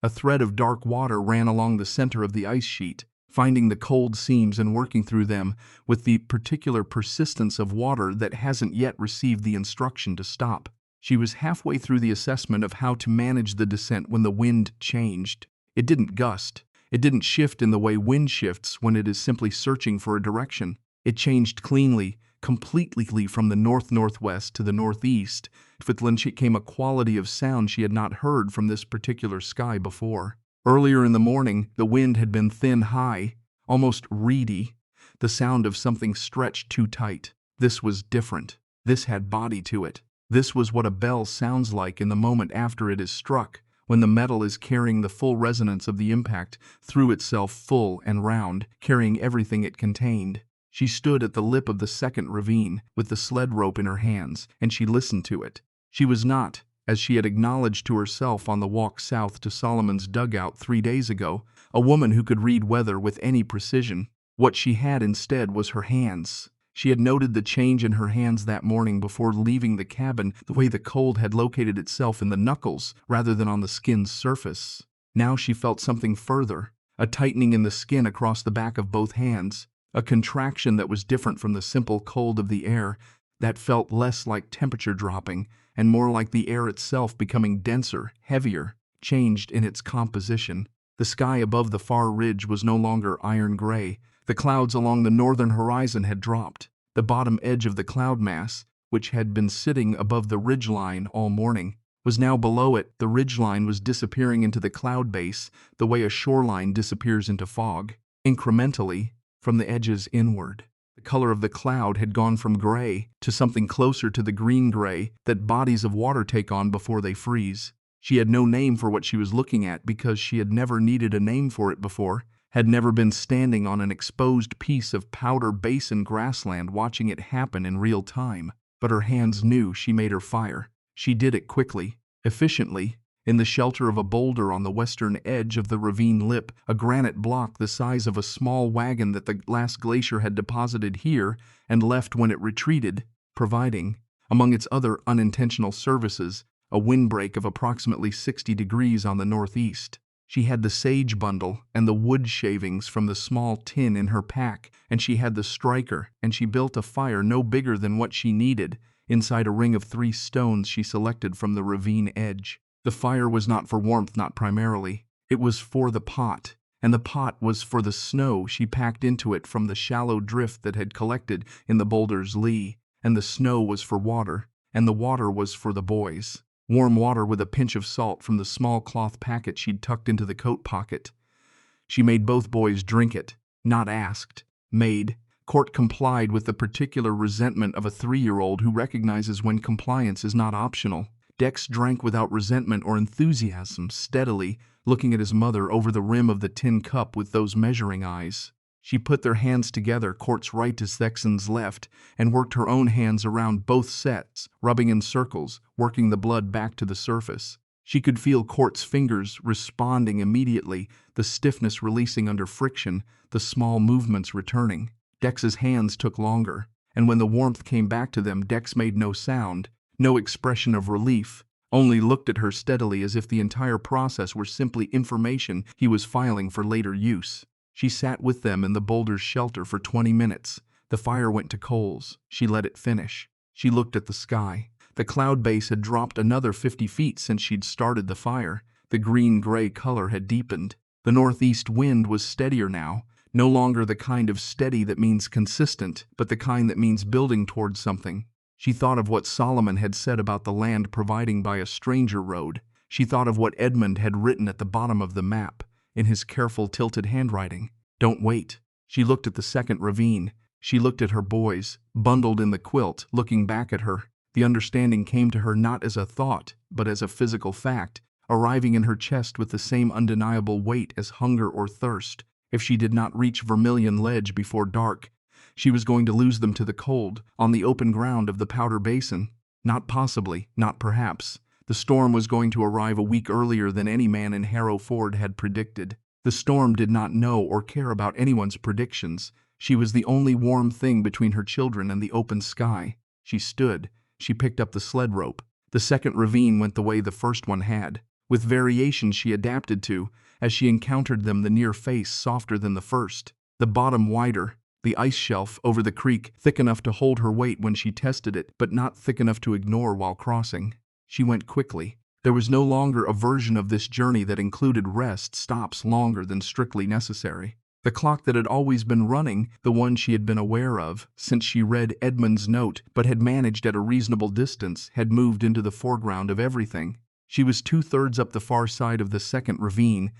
A thread of dark water ran along the center of the ice sheet, finding the cold seams and working through them with the particular persistence of water that hasn't yet received the instruction to stop. She was halfway through the assessment of how to manage the descent when the wind changed. It didn't gust. It didn't shift in the way wind shifts when it is simply searching for a direction. It changed cleanly, completely from the north-northwest to the northeast. With Lynch came a quality of sound she had not heard from this particular sky before. Earlier in the morning, the wind had been thin high, almost reedy, the sound of something stretched too tight. This was different. This had body to it. This was what a bell sounds like in the moment after it is struck, when the metal is carrying the full resonance of the impact through itself, full and round, carrying everything it contained. She stood at the lip of the second ravine with the sled rope in her hands, and she listened to it. She was not, as she had acknowledged to herself on the walk south to Solomon's dugout 3 days ago, a woman who could read weather with any precision. What she had instead was her hands. She had noted the change in her hands that morning before leaving the cabin, the way the cold had located itself in the knuckles rather than on the skin's surface. Now she felt something further, a tightening in the skin across the back of both hands, a contraction that was different from the simple cold of the air, that felt less like temperature dropping and more like the air itself becoming denser, heavier, changed in its composition. The sky above the far ridge was no longer iron gray. The clouds along the northern horizon had dropped. The bottom edge of the cloud mass, which had been sitting above the ridgeline all morning, was now below it. The ridgeline was disappearing into the cloud base the way a shoreline disappears into fog, incrementally, from the edges inward. The color of the cloud had gone from gray to something closer to the green-gray that bodies of water take on before they freeze. She had no name for what she was looking at because she had never needed a name for it before, had never been standing on an exposed piece of powder basin grassland watching it happen in real time. But her hands knew. She made her fire. She did it quickly, efficiently, in the shelter of a boulder on the western edge of the ravine lip, a granite block the size of a small wagon that the last glacier had deposited here and left when it retreated, providing, among its other unintentional services, a windbreak of approximately 60 degrees on the northeast. She had the sage bundle and the wood shavings from the small tin in her pack, and she had the striker, and she built a fire no bigger than what she needed, inside a ring of 3 stones she selected from the ravine edge. The fire was not for warmth, not primarily. It was for the pot. and the pot was for the snow she packed into it from the shallow drift that had collected in the boulder's lee, and the snow was for water, and the water was for the boys. Warm water with a pinch of salt from the small cloth packet she'd tucked into the coat pocket. She made both boys drink it, not asked, made. Court complied with the particular resentment of a 3-year-old who recognizes when compliance is not optional. Dex drank without resentment or enthusiasm, steadily, looking at his mother over the rim of the tin cup with those measuring eyes. She put their hands together, Court's right to Thexan's left, and worked her own hands around both sets, rubbing in circles, working the blood back to the surface. She could feel Court's fingers responding immediately, the stiffness releasing under friction, the small movements returning. Dex's hands took longer, and when the warmth came back to them, Dex made no sound, no expression of relief, only looked at her steadily as if the entire process were simply information he was filing for later use. She sat with them in the boulder's shelter for 20 minutes. The fire went to coals. She let it finish. She looked at the sky. The cloud base had dropped another 50 feet since she'd started the fire. The green-gray color had deepened. The northeast wind was steadier now, no longer the kind of steady that means consistent, but the kind that means building towards something. She thought of what Solomon had said about the land providing by a stranger road. She thought of what Edmund had written at the bottom of the map, in his careful tilted handwriting. Don't wait. She looked at the second ravine. She looked at her boys, bundled in the quilt, looking back at her. The understanding came to her not as a thought, but as a physical fact, arriving in her chest with the same undeniable weight as hunger or thirst. If she did not reach Vermilion Ledge before dark, she was going to lose them to the cold, on the open ground of the Powder Basin. Not possibly, not perhaps. The storm was going to arrive a week earlier than any man in Harrow Ford had predicted. The storm did not know or care about anyone's predictions. She was the only warm thing between her children and the open sky. She stood. She picked up the sled rope. The second ravine went the way the first one had, with variations she adapted to, as she encountered them, the near face softer than the first, the bottom wider, the ice shelf over the creek thick enough to hold her weight when she tested it, but not thick enough to ignore while crossing. She went quickly. There was no longer a version of this journey that included rest stops longer than strictly necessary. The clock that had always been running, the one she had been aware of since she read Edmund's note but had managed at a reasonable distance, had moved into the foreground of everything. She was 2/3 up the far side of the second ravine,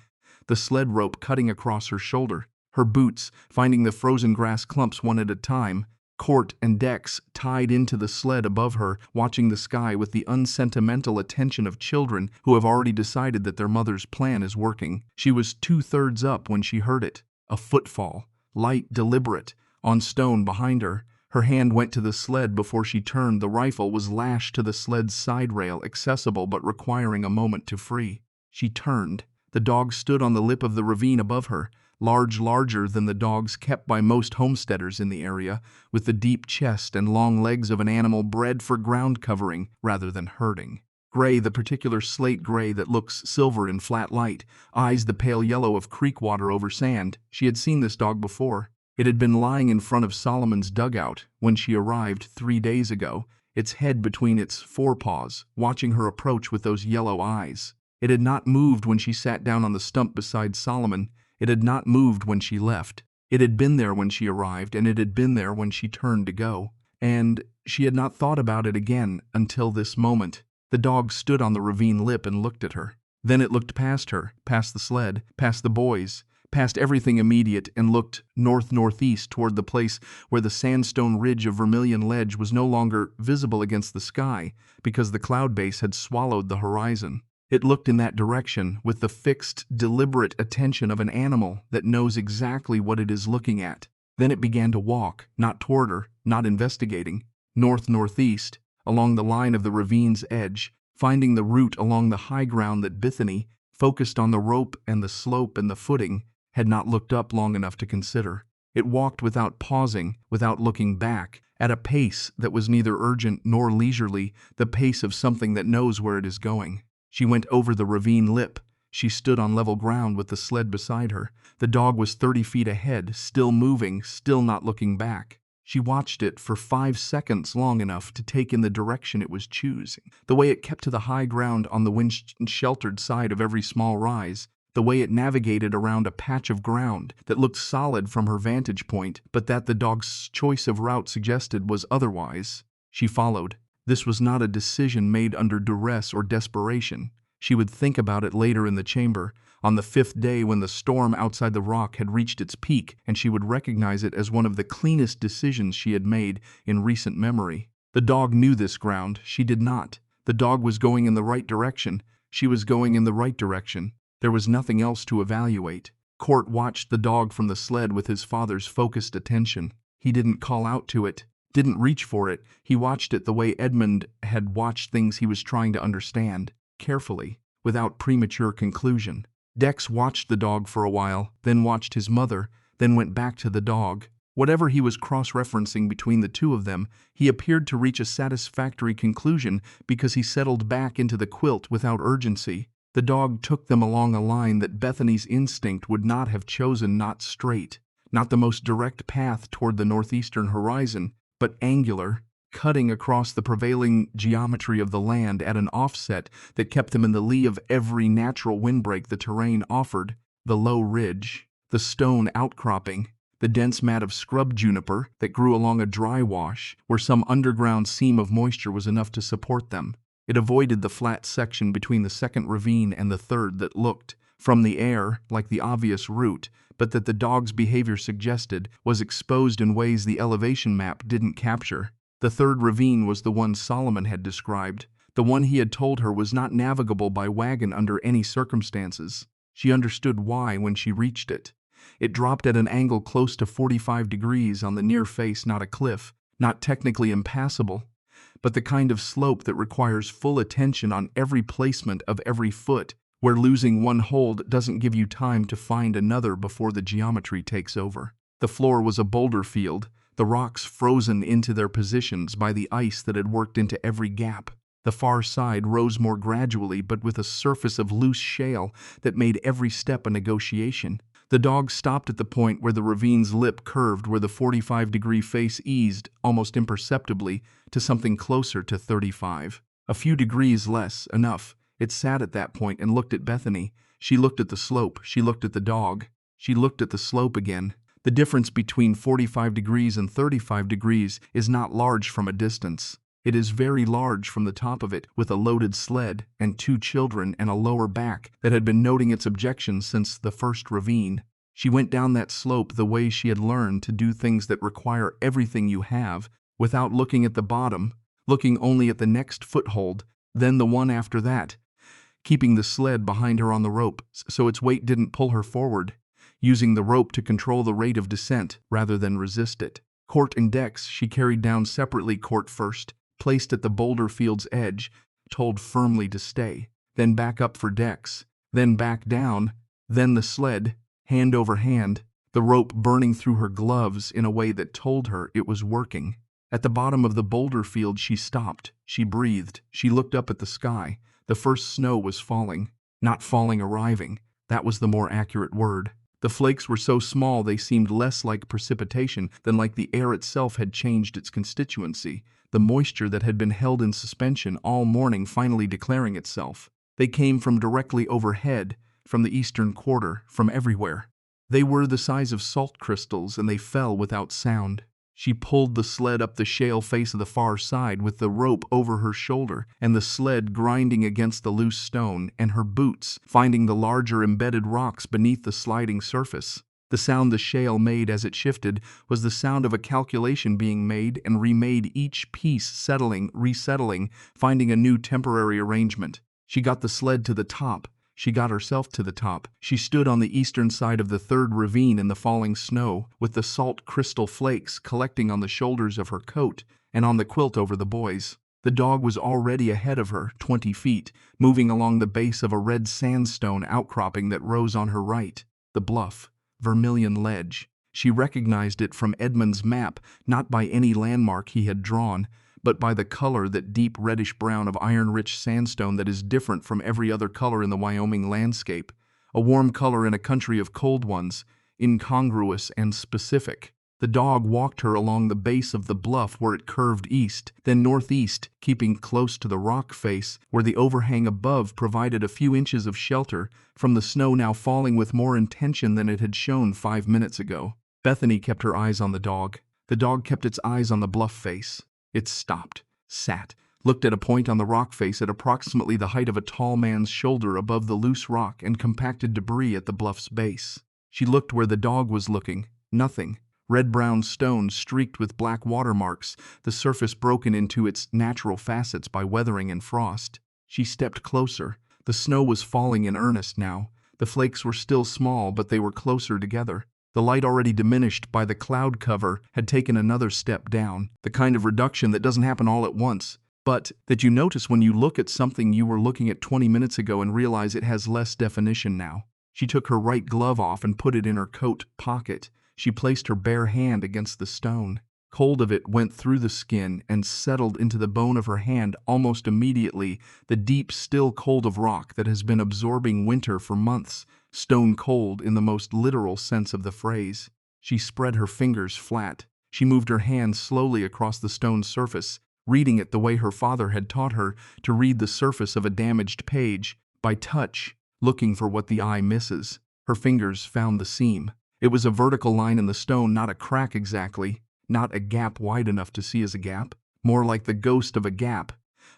the sled rope cutting across her shoulder, her boots finding the frozen grass clumps one at a time, Court and Dex tied into the sled above her, watching the sky with the unsentimental attention of children who have already decided that their mother's plan is working. She was 2/3 up when she heard it. A footfall, light, deliberate, on stone behind her. Her hand went to the sled before she turned. The rifle was lashed to the sled's side rail, accessible but requiring a moment to free. She turned. The dog stood on the lip of the ravine above her, larger than the dogs kept by most homesteaders in the area, with the deep chest and long legs of an animal bred for ground covering rather than herding. Gray, the particular slate gray that looks silver in flat light, eyes the pale yellow of creek water over sand. She had seen this dog before. It had been lying in front of Solomon's dugout when she arrived 3 days ago, its head between its forepaws, watching her approach with those yellow eyes. It had not moved when she sat down on the stump beside Solomon. It had not moved when she left. It had been there when she arrived, and it had been there when she turned to go. And she had not thought about it again until this moment. The dog stood on the ravine lip and looked at her. Then it looked past her, past the sled, past the boys, past everything immediate, and looked north-northeast toward the place where the sandstone ridge of Vermilion Ledge was no longer visible against the sky because the cloud base had swallowed the horizon. It looked in that direction with the fixed, deliberate attention of an animal that knows exactly what it is looking at. Then it began to walk, not toward her, not investigating, north-northeast, along the line of the ravine's edge, finding the route along the high ground that Bethany, focused on the rope and the slope and the footing, had not looked up long enough to consider. It walked without pausing, without looking back, at a pace that was neither urgent nor leisurely, the pace of something that knows where it is going. She went over the ravine lip. She stood on level ground with the sled beside her. The dog was 30 feet ahead, still moving, still not looking back. She watched it for 5 seconds, long enough to take in the direction it was choosing, the way it kept to the high ground on the wind-sheltered side of every small rise, the way it navigated around a patch of ground that looked solid from her vantage point, but that the dog's choice of route suggested was otherwise. She followed. This was not a decision made under duress or desperation. She would think about it later in the chamber, on the 5th day when the storm outside the rock had reached its peak, and she would recognize it as one of the cleanest decisions she had made in recent memory. The dog knew this ground. She did not. The dog was going in the right direction. She was going in the right direction. There was nothing else to evaluate. Court watched the dog from the sled with his father's focused attention. He didn't call out to it, didn't reach for it. He watched it the way Edmund had watched things he was trying to understand, carefully, without premature conclusion. Dex watched the dog for a while, then watched his mother, then went back to the dog. Whatever he was cross-referencing between the two of them, he appeared to reach a satisfactory conclusion because he settled back into the quilt without urgency. The dog took them along a line that Bethany's instinct would not have chosen, not straight, not the most direct path toward the northeastern horizon, but angular, cutting across the prevailing geometry of the land at an offset that kept them in the lee of every natural windbreak the terrain offered, the low ridge, the stone outcropping, the dense mat of scrub juniper that grew along a dry wash where some underground seam of moisture was enough to support them. It avoided the flat section between the second ravine and the third that looked, from the air, like the obvious route, but that the dog's behavior suggested was exposed in ways the elevation map didn't capture. The third ravine was the one Solomon had described, the one he had told her was not navigable by wagon under any circumstances. She understood why when she reached it. It dropped at an angle close to 45 degrees on the near face, not a cliff, not technically impassable, but the kind of slope that requires full attention on every placement of every foot, where losing one hold doesn't give you time to find another before the geometry takes over. The floor was a boulder field, the rocks frozen into their positions by the ice that had worked into every gap. The far side rose more gradually, but with a surface of loose shale that made every step a negotiation. The dog stopped at the point where the ravine's lip curved, where the 45-degree face eased, almost imperceptibly, to something closer to 35. A few degrees less, enough. It sat at that point and looked at Bethany. She looked at the slope. She looked at the dog. She looked at the slope again. The difference between 45 degrees and 35 degrees is not large from a distance. It is very large from the top of it, with a loaded sled and 2 children and a lower back that had been noting its objections since the first ravine. She went down that slope the way she had learned to do things that require everything you have, without looking at the bottom, looking only at the next foothold, then the one after that, keeping the sled behind her on the rope so its weight didn't pull her forward, using the rope to control the rate of descent rather than resist it. Court and Dex she carried down separately. Court first, placed at the boulder field's edge, told firmly to stay, then back up for Dex, then back down, then the sled, hand over hand, the rope burning through her gloves in a way that told her it was working. At the bottom of the boulder field she stopped, she breathed, she looked up at the sky. The first snow was falling, not falling, arriving. That was the more accurate word. The flakes were so small they seemed less like precipitation than like the air itself had changed its constituency, the moisture that had been held in suspension all morning finally declaring itself. They came from directly overhead, from the eastern quarter, from everywhere. They were the size of salt crystals, and they fell without sound. She pulled the sled up the shale face of the far side with the rope over her shoulder and the sled grinding against the loose stone, and her boots finding the larger embedded rocks beneath the sliding surface. The sound the shale made as it shifted was the sound of a calculation being made and remade, each piece settling, resettling, finding a new temporary arrangement. She got the sled to the top. She got herself to the top. She stood on the eastern side of the third ravine in the falling snow, with the salt crystal flakes collecting on the shoulders of her coat and on the quilt over the boys. The dog was already ahead of her, 20 feet, moving along the base of a red sandstone outcropping that rose on her right. The bluff, Vermilion Ledge. She recognized it from Edmund's map, not by any landmark he had drawn, but by the color, that deep reddish-brown of iron-rich sandstone that is different from every other color in the Wyoming landscape, a warm color in a country of cold ones, incongruous and specific. The dog walked her along the base of the bluff where it curved east, then northeast, keeping close to the rock face where the overhang above provided a few inches of shelter from the snow now falling with more intention than it had shown 5 minutes ago. Bethany kept her eyes on the dog. The dog kept its eyes on the bluff face. It stopped, sat, looked at a point on the rock face at approximately the height of a tall man's shoulder above the loose rock and compacted debris at the bluff's base. She looked where the dog was looking. Nothing. Red-brown stone streaked with black watermarks, the surface broken into its natural facets by weathering and frost. She stepped closer. The snow was falling in earnest now. The flakes were still small, but they were closer together. The light, already diminished by the cloud cover, had taken another step down, the kind of reduction that doesn't happen all at once, but that you notice when you look at something you were looking at 20 minutes ago and realize it has less definition now. She took her right glove off and put it in her coat pocket. She placed her bare hand against the stone. Cold of it went through the skin and settled into the bone of her hand almost immediately, the deep, still cold of rock that has been absorbing winter for months, stone cold in the most literal sense of the phrase. She spread her fingers flat. She moved her hand slowly across the stone surface, reading it the way her father had taught her to read the surface of a damaged page, by touch, looking for what the eye misses. Her fingers found the seam. It was a vertical line in the stone, not a crack exactly, not a gap wide enough to see as a gap, more like the ghost of a gap,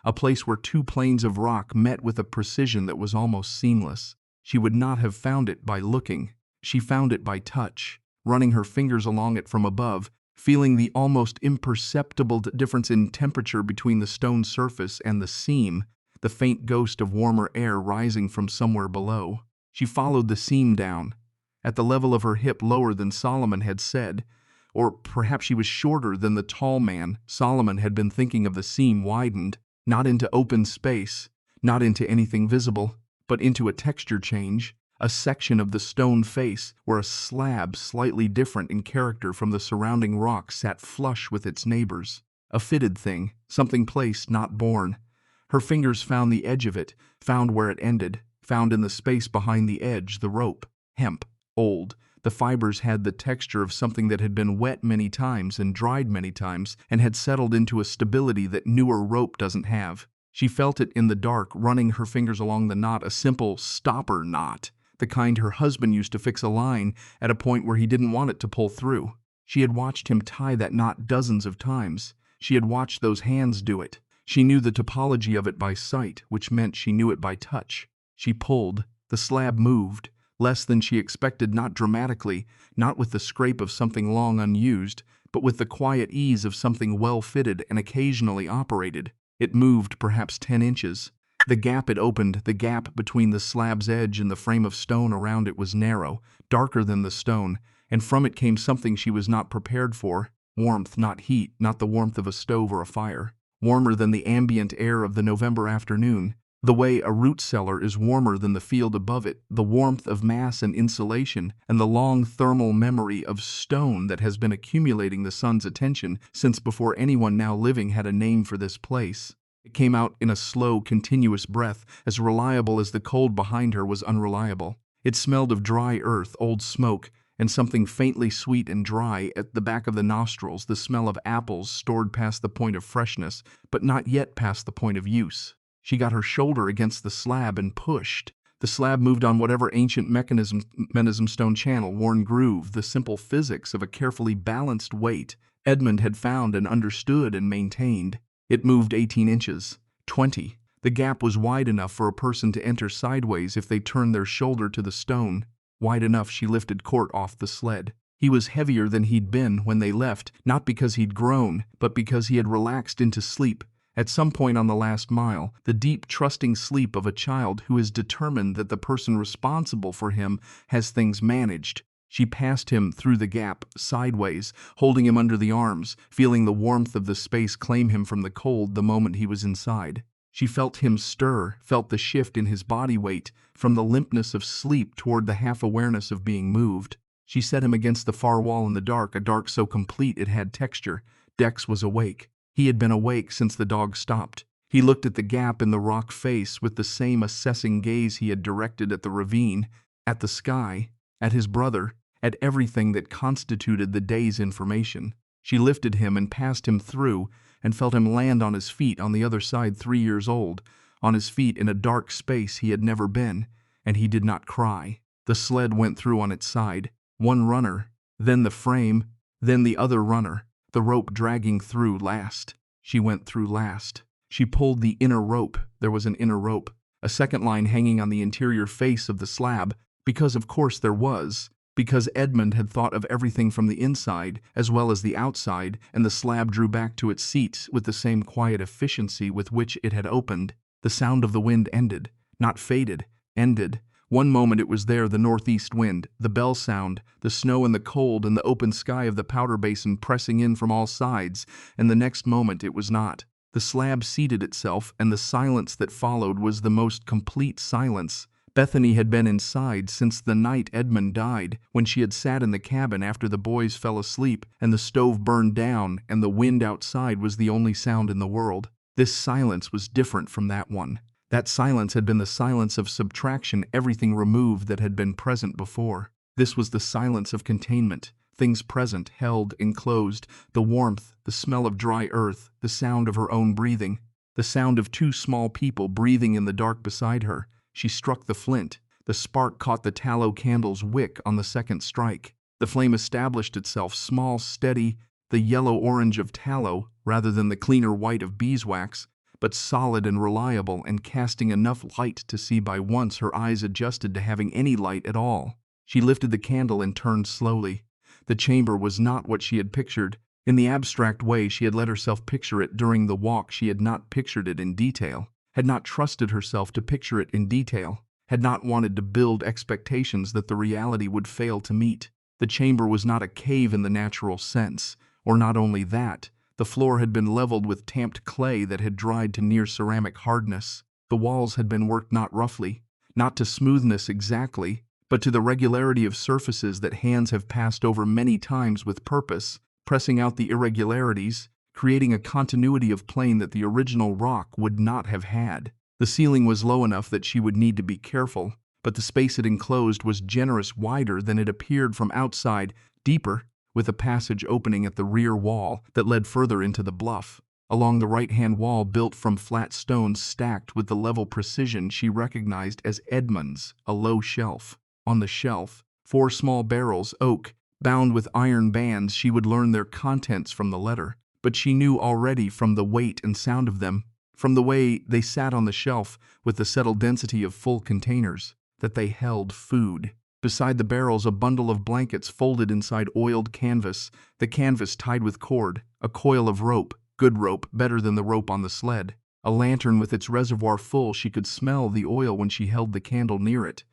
a place where two planes of rock met with a precision that was almost seamless. She would not have found it by looking. She found it by touch, running her fingers along it from above, feeling the almost imperceptible difference in temperature between the stone surface and the seam, the faint ghost of warmer air rising from somewhere below. She followed the seam down, at the level of her hip, lower than Solomon had said, or perhaps she was shorter than the tall man Solomon had been thinking of. The seam widened, not into open space, not into anything visible, but into a texture change, a section of the stone face where a slab slightly different in character from the surrounding rock sat flush with its neighbors. A fitted thing, something placed, not born. Her fingers found the edge of it, found where it ended, found in the space behind the edge the rope. Hemp. Old. The fibers had the texture of something that had been wet many times and dried many times and had settled into a stability that newer rope doesn't have. She felt it in the dark, running her fingers along the knot, a simple stopper knot, the kind her husband used to fix a line at a point where he didn't want it to pull through. She had watched him tie that knot dozens of times. She had watched those hands do it. She knew the topology of it by sight, which meant she knew it by touch. She pulled. The slab moved. Less than she expected, not dramatically, not with the scrape of something long unused, but with the quiet ease of something well-fitted and occasionally operated. It moved perhaps 10 inches. The gap it opened, the gap between the slab's edge and the frame of stone around it, was narrow, darker than the stone, and from it came something she was not prepared for. Warmth, not heat, not the warmth of a stove or a fire. Warmer than the ambient air of the November afternoon. The way a root cellar is warmer than the field above it, the warmth of mass and insulation, and the long thermal memory of stone that has been accumulating the sun's attention since before anyone now living had a name for this place. It came out in a slow, continuous breath, as reliable as the cold behind her was unreliable. It smelled of dry earth, old smoke, and something faintly sweet and dry at the back of the nostrils, the smell of apples stored past the point of freshness, but not yet past the point of use. She got her shoulder against the slab and pushed. The slab moved on whatever ancient mechanism stone channel, worn groove, the simple physics of a carefully balanced weight Edmund had found and understood and maintained. It moved 18 inches, 20. The gap was wide enough for a person to enter sideways if they turned their shoulder to the stone. Wide enough. She lifted Court off the sled. He was heavier than he'd been when they left, not because he'd grown, but because he had relaxed into sleep. At some point on the last mile, the deep, trusting sleep of a child who is determined that the person responsible for him has things managed. She passed him through the gap, sideways, holding him under the arms, feeling the warmth of the space claim him from the cold the moment he was inside. She felt him stir, felt the shift in his body weight, from the limpness of sleep toward the half-awareness of being moved. She set him against the far wall in the dark, a dark so complete it had texture. Dex was awake. He had been awake since the dog stopped. He looked at the gap in the rock face with the same assessing gaze he had directed at the ravine, at the sky, at his brother, at everything that constituted the day's information. She lifted him and passed him through and felt him land on his feet on the other side, 3 years old, on his feet in a dark space he had never been, and he did not cry. The sled went through on its side, one runner, then the frame, then the other runner, the rope dragging through last. She went through last. She pulled the inner rope. There was an inner rope, a second line hanging on the interior face of the slab, because of course there was, because Edmund had thought of everything from the inside as well as the outside, and the slab drew back to its seat with the same quiet efficiency with which it had opened. The sound of the wind ended, not faded, ended. One moment it was there, the northeast wind, the bell sound, the snow and the cold and the open sky of the powder basin pressing in from all sides, and the next moment it was not. The slab seated itself, and the silence that followed was the most complete silence. Bethany had been inside since the night Edmund died, when she had sat in the cabin after the boys fell asleep and the stove burned down and the wind outside was the only sound in the world. This silence was different from that one. That silence had been the silence of subtraction, everything removed that had been present before. This was the silence of containment, things present, held, enclosed, the warmth, the smell of dry earth, the sound of her own breathing, the sound of 2 small people breathing in the dark beside her. She struck the flint. The spark caught the tallow candle's wick on the second strike. The flame established itself, small, steady, the yellow-orange of tallow rather than the cleaner white of beeswax, but solid and reliable and casting enough light to see. By once her eyes adjusted to having any light at all. She lifted the candle and turned slowly. The chamber was not what she had pictured. In the abstract way she had let herself picture it during the walk, she had not pictured it in detail, had not trusted herself to picture it in detail, had not wanted to build expectations that the reality would fail to meet. The chamber was not a cave in the natural sense, or not only that, the floor had been leveled with tamped clay that had dried to near ceramic hardness. The walls had been worked not roughly, not to smoothness exactly, but to the regularity of surfaces that hands have passed over many times with purpose, pressing out the irregularities, creating a continuity of plane that the original rock would not have had. The ceiling was low enough that she would need to be careful, but the space it enclosed was generous, wider than it appeared from outside, deeper, with a passage opening at the rear wall that led further into the bluff. Along the right-hand wall, built from flat stones stacked with the level precision she recognized as Edmund's, a low shelf. On the shelf, 4 small barrels, oak, bound with iron bands. She would learn their contents from the letter, but she knew already from the weight and sound of them, from the way they sat on the shelf with the settled density of full containers, that they held food. Beside the barrels, a bundle of blankets folded inside oiled canvas, the canvas tied with cord, a coil of rope, good rope, better than the rope on the sled, a lantern with its reservoir full. She could smell the oil when she held the candle near it,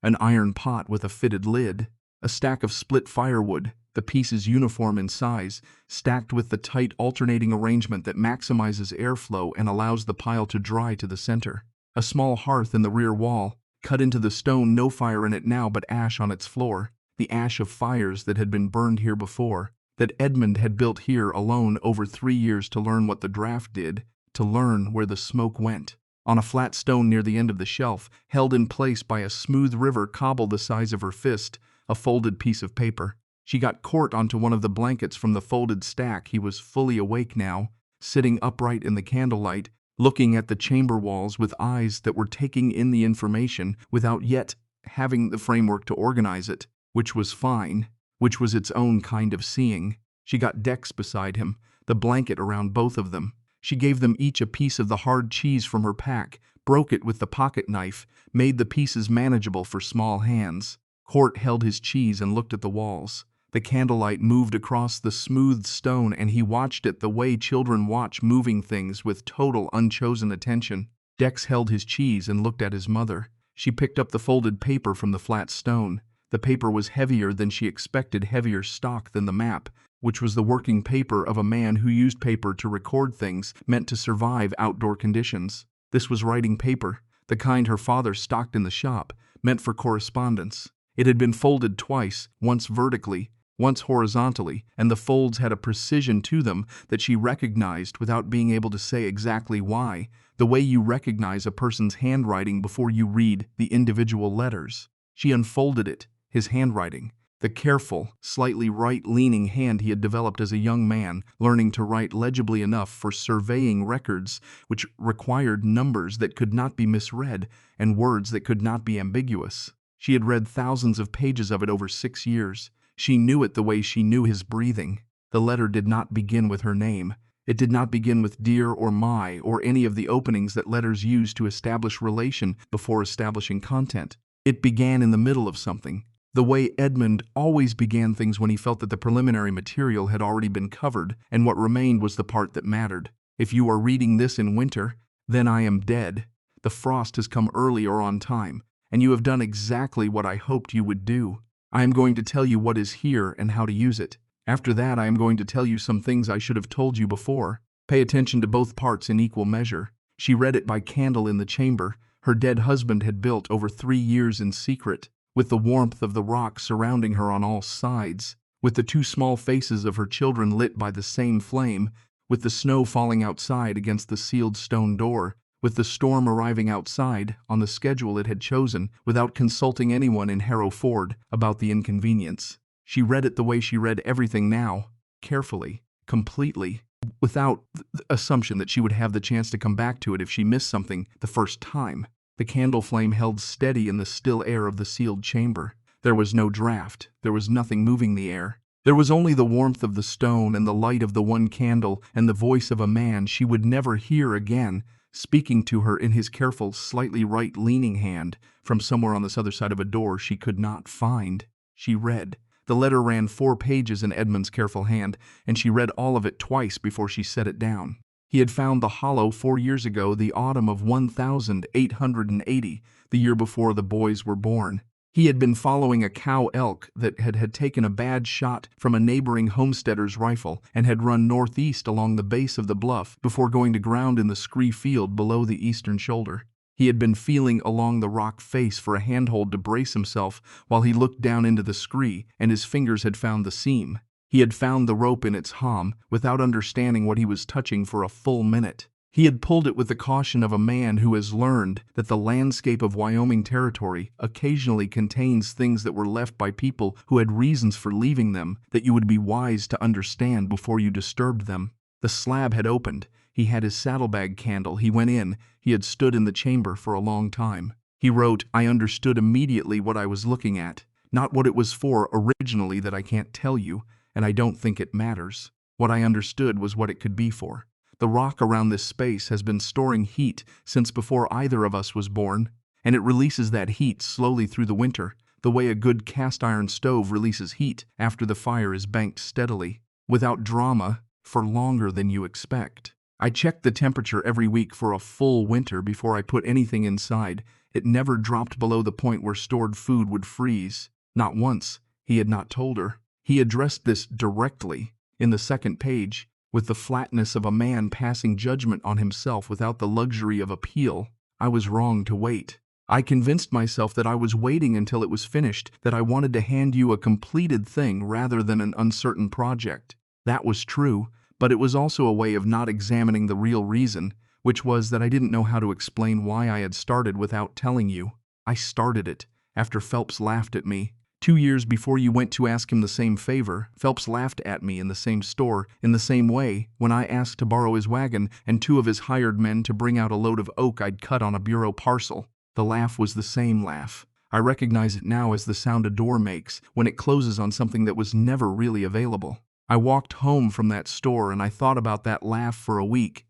an iron pot with a fitted lid, a stack of split firewood, the pieces uniform in size, stacked with the tight alternating arrangement that maximizes airflow and allows the pile to dry to the center, a small hearth in the rear wall, cut into the stone, no fire in it now but ash on its floor, the ash of fires that had been burned here before, that Edmund had built here alone over 3 years to learn what the draft did, to learn where the smoke went. On a flat stone near the end of the shelf, held in place by a smooth river cobble the size of her fist, a folded piece of paper. She got Court onto one of the blankets from the folded stack. He was fully awake now, sitting upright in the candlelight, looking at the chamber walls with eyes that were taking in the information without yet having the framework to organize it, which was fine, which was its own kind of seeing. She got Dex beside him, the blanket around both of them. She gave them each a piece of the hard cheese from her pack, broke it with the pocket knife, made the pieces manageable for small hands. Court held his cheese and looked at the walls. The candlelight moved across the smooth stone, and he watched it the way children watch moving things, with total unchosen attention. Dex held his cheese and looked at his mother. She picked up the folded paper from the flat stone. The paper was heavier than she expected, heavier stock than the map, which was the working paper of a man who used paper to record things meant to survive outdoor conditions. This was writing paper, the kind her father stocked in the shop, meant for correspondence. It had been folded twice, once vertically, once horizontally, and the folds had a precision to them that she recognized without being able to say exactly why, the way you recognize a person's handwriting before you read the individual letters. She unfolded it, his handwriting, The careful, slightly right-leaning hand he had developed as a young man, learning to write legibly enough for surveying records which required numbers that could not be misread and words that could not be ambiguous. She had read thousands of pages of it over 6 years. She knew it the way she knew his breathing. The letter did not begin with her name. It did not begin with dear or my or any of the openings that letters use to establish relation before establishing content. It began in the middle of something. The way Edmund always began things when he felt that the preliminary material had already been covered, and what remained was the part that mattered. If you are reading this in winter, then I am dead. The frost has come early or on time, and you have done exactly what I hoped you would do. I am going to tell you what is here and how to use it. After that, I am going to tell you some things I should have told you before. Pay attention to both parts in equal measure. She read it by candle in the chamber her dead husband had built over 3 years in secret, with the warmth of the rock surrounding her on all sides, with the 2 small faces of her children lit by the same flame, with the snow falling outside against the sealed stone door, with the storm arriving outside on the schedule it had chosen without consulting anyone in Hereford about the inconvenience. She read it the way she read everything now, carefully, completely, without the assumption that she would have the chance to come back to it if she missed something the first time. The candle flame held steady in the still air of the sealed chamber. There was no draft. There was nothing moving the air. There was only the warmth of the stone and the light of the one candle and the voice of a man she would never hear again, speaking to her in his careful, slightly right-leaning hand from somewhere on this other side of a door she could not find. She read. The letter ran 4 pages in Edmund's careful hand, and she read all of it twice before she set it down. He had found the hollow 4 years ago, the autumn of 1880, the year before the boys were born. He had been following a cow elk that had taken a bad shot from a neighboring homesteader's rifle and had run northeast along the base of the bluff before going to ground in the scree field below the eastern shoulder. He had been feeling along the rock face for a handhold to brace himself while he looked down into the scree, and his fingers had found the seam. He had found the rope in its halm without understanding what he was touching for a full minute. He had pulled it with the caution of a man who has learned that the landscape of Wyoming territory occasionally contains things that were left by people who had reasons for leaving them that you would be wise to understand before you disturbed them. The slab had opened. He had his saddlebag candle. He went in. He had stood in the chamber for a long time. He wrote, "I understood immediately what I was looking at. Not what it was for originally that I can't tell you, and I don't think it matters. What I understood was what it could be for. The rock around this space has been storing heat since before either of us was born, and it releases that heat slowly through the winter, the way a good cast-iron stove releases heat after the fire is banked steadily, without drama, for longer than you expect. I checked the temperature every week for a full winter before I put anything inside. It never dropped below the point where stored food would freeze. Not once. He had not told her. He addressed this directly, in the second page, with the flatness of a man passing judgment on himself without the luxury of appeal. I was wrong to wait. I convinced myself that I was waiting until it was finished, that I wanted to hand you a completed thing rather than an uncertain project. That was true, but it was also a way of not examining the real reason, which was that I didn't know how to explain why I had started without telling you. I started it, after Phelps laughed at me. 2 years before you went to ask him the same favor, Phelps laughed at me in the same store, in the same way, when I asked to borrow his wagon and 2 of his hired men to bring out a load of oak I'd cut on a bureau parcel. The laugh was the same laugh. I recognize it now as the sound a door makes when it closes on something that was never really available. I walked home from that store and I thought about that laugh for a week.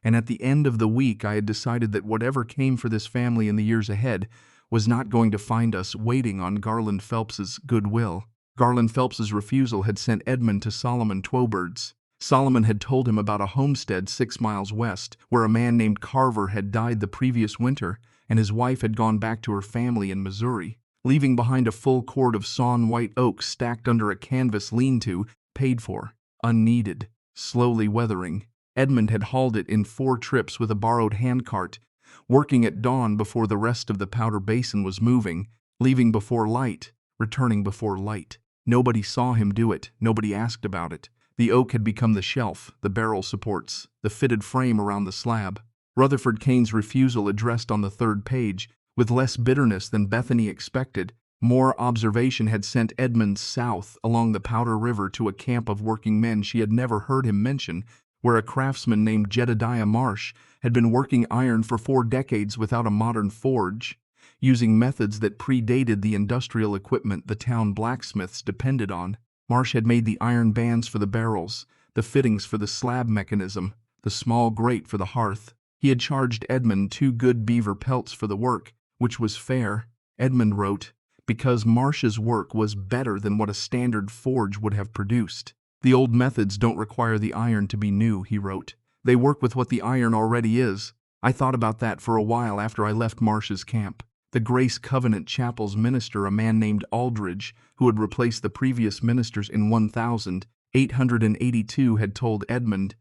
And at the end of the week, I had decided that whatever came for this family in the years ahead was not going to find us waiting on Garland Phelps's goodwill. Garland Phelps's refusal had sent Edmund to Solomon Twobird's. Solomon had told him about a homestead 6 miles west where a man named Carver had died the previous winter, and his wife had gone back to her family in Missouri, leaving behind a full cord of sawn white oak stacked under a canvas lean-to, paid for, unneeded, slowly weathering. Edmund had hauled it in 4 trips with a borrowed handcart, working at dawn before the rest of the Powder Basin was moving, leaving before light, returning before light. Nobody saw him do it. Nobody asked about it. The oak had become the shelf, the barrel supports, the fitted frame around the slab. Rutherford Kane's refusal addressed on the 3rd page, with less bitterness than Bethany expected, More observation had sent Edmund south along the Powder River to a camp of working men she had never heard him mention, where a craftsman named Jedediah Marsh had been working iron for 4 decades without a modern forge, using methods that predated the industrial equipment the town blacksmiths depended on. Marsh had made the iron bands for the barrels, the fittings for the slab mechanism, the small grate for the hearth. He had charged Edmund 2 good beaver pelts for the work, which was fair, Edmund wrote, because Marsh's work was better than what a standard forge would have produced. The old methods don't require the iron to be new, he wrote. They work with what the iron already is. I thought about that for a while after I left Marsh's camp. The Grace Covenant Chapel's minister, a man named Aldridge, who had replaced the previous ministers in 1882, had told Edmund,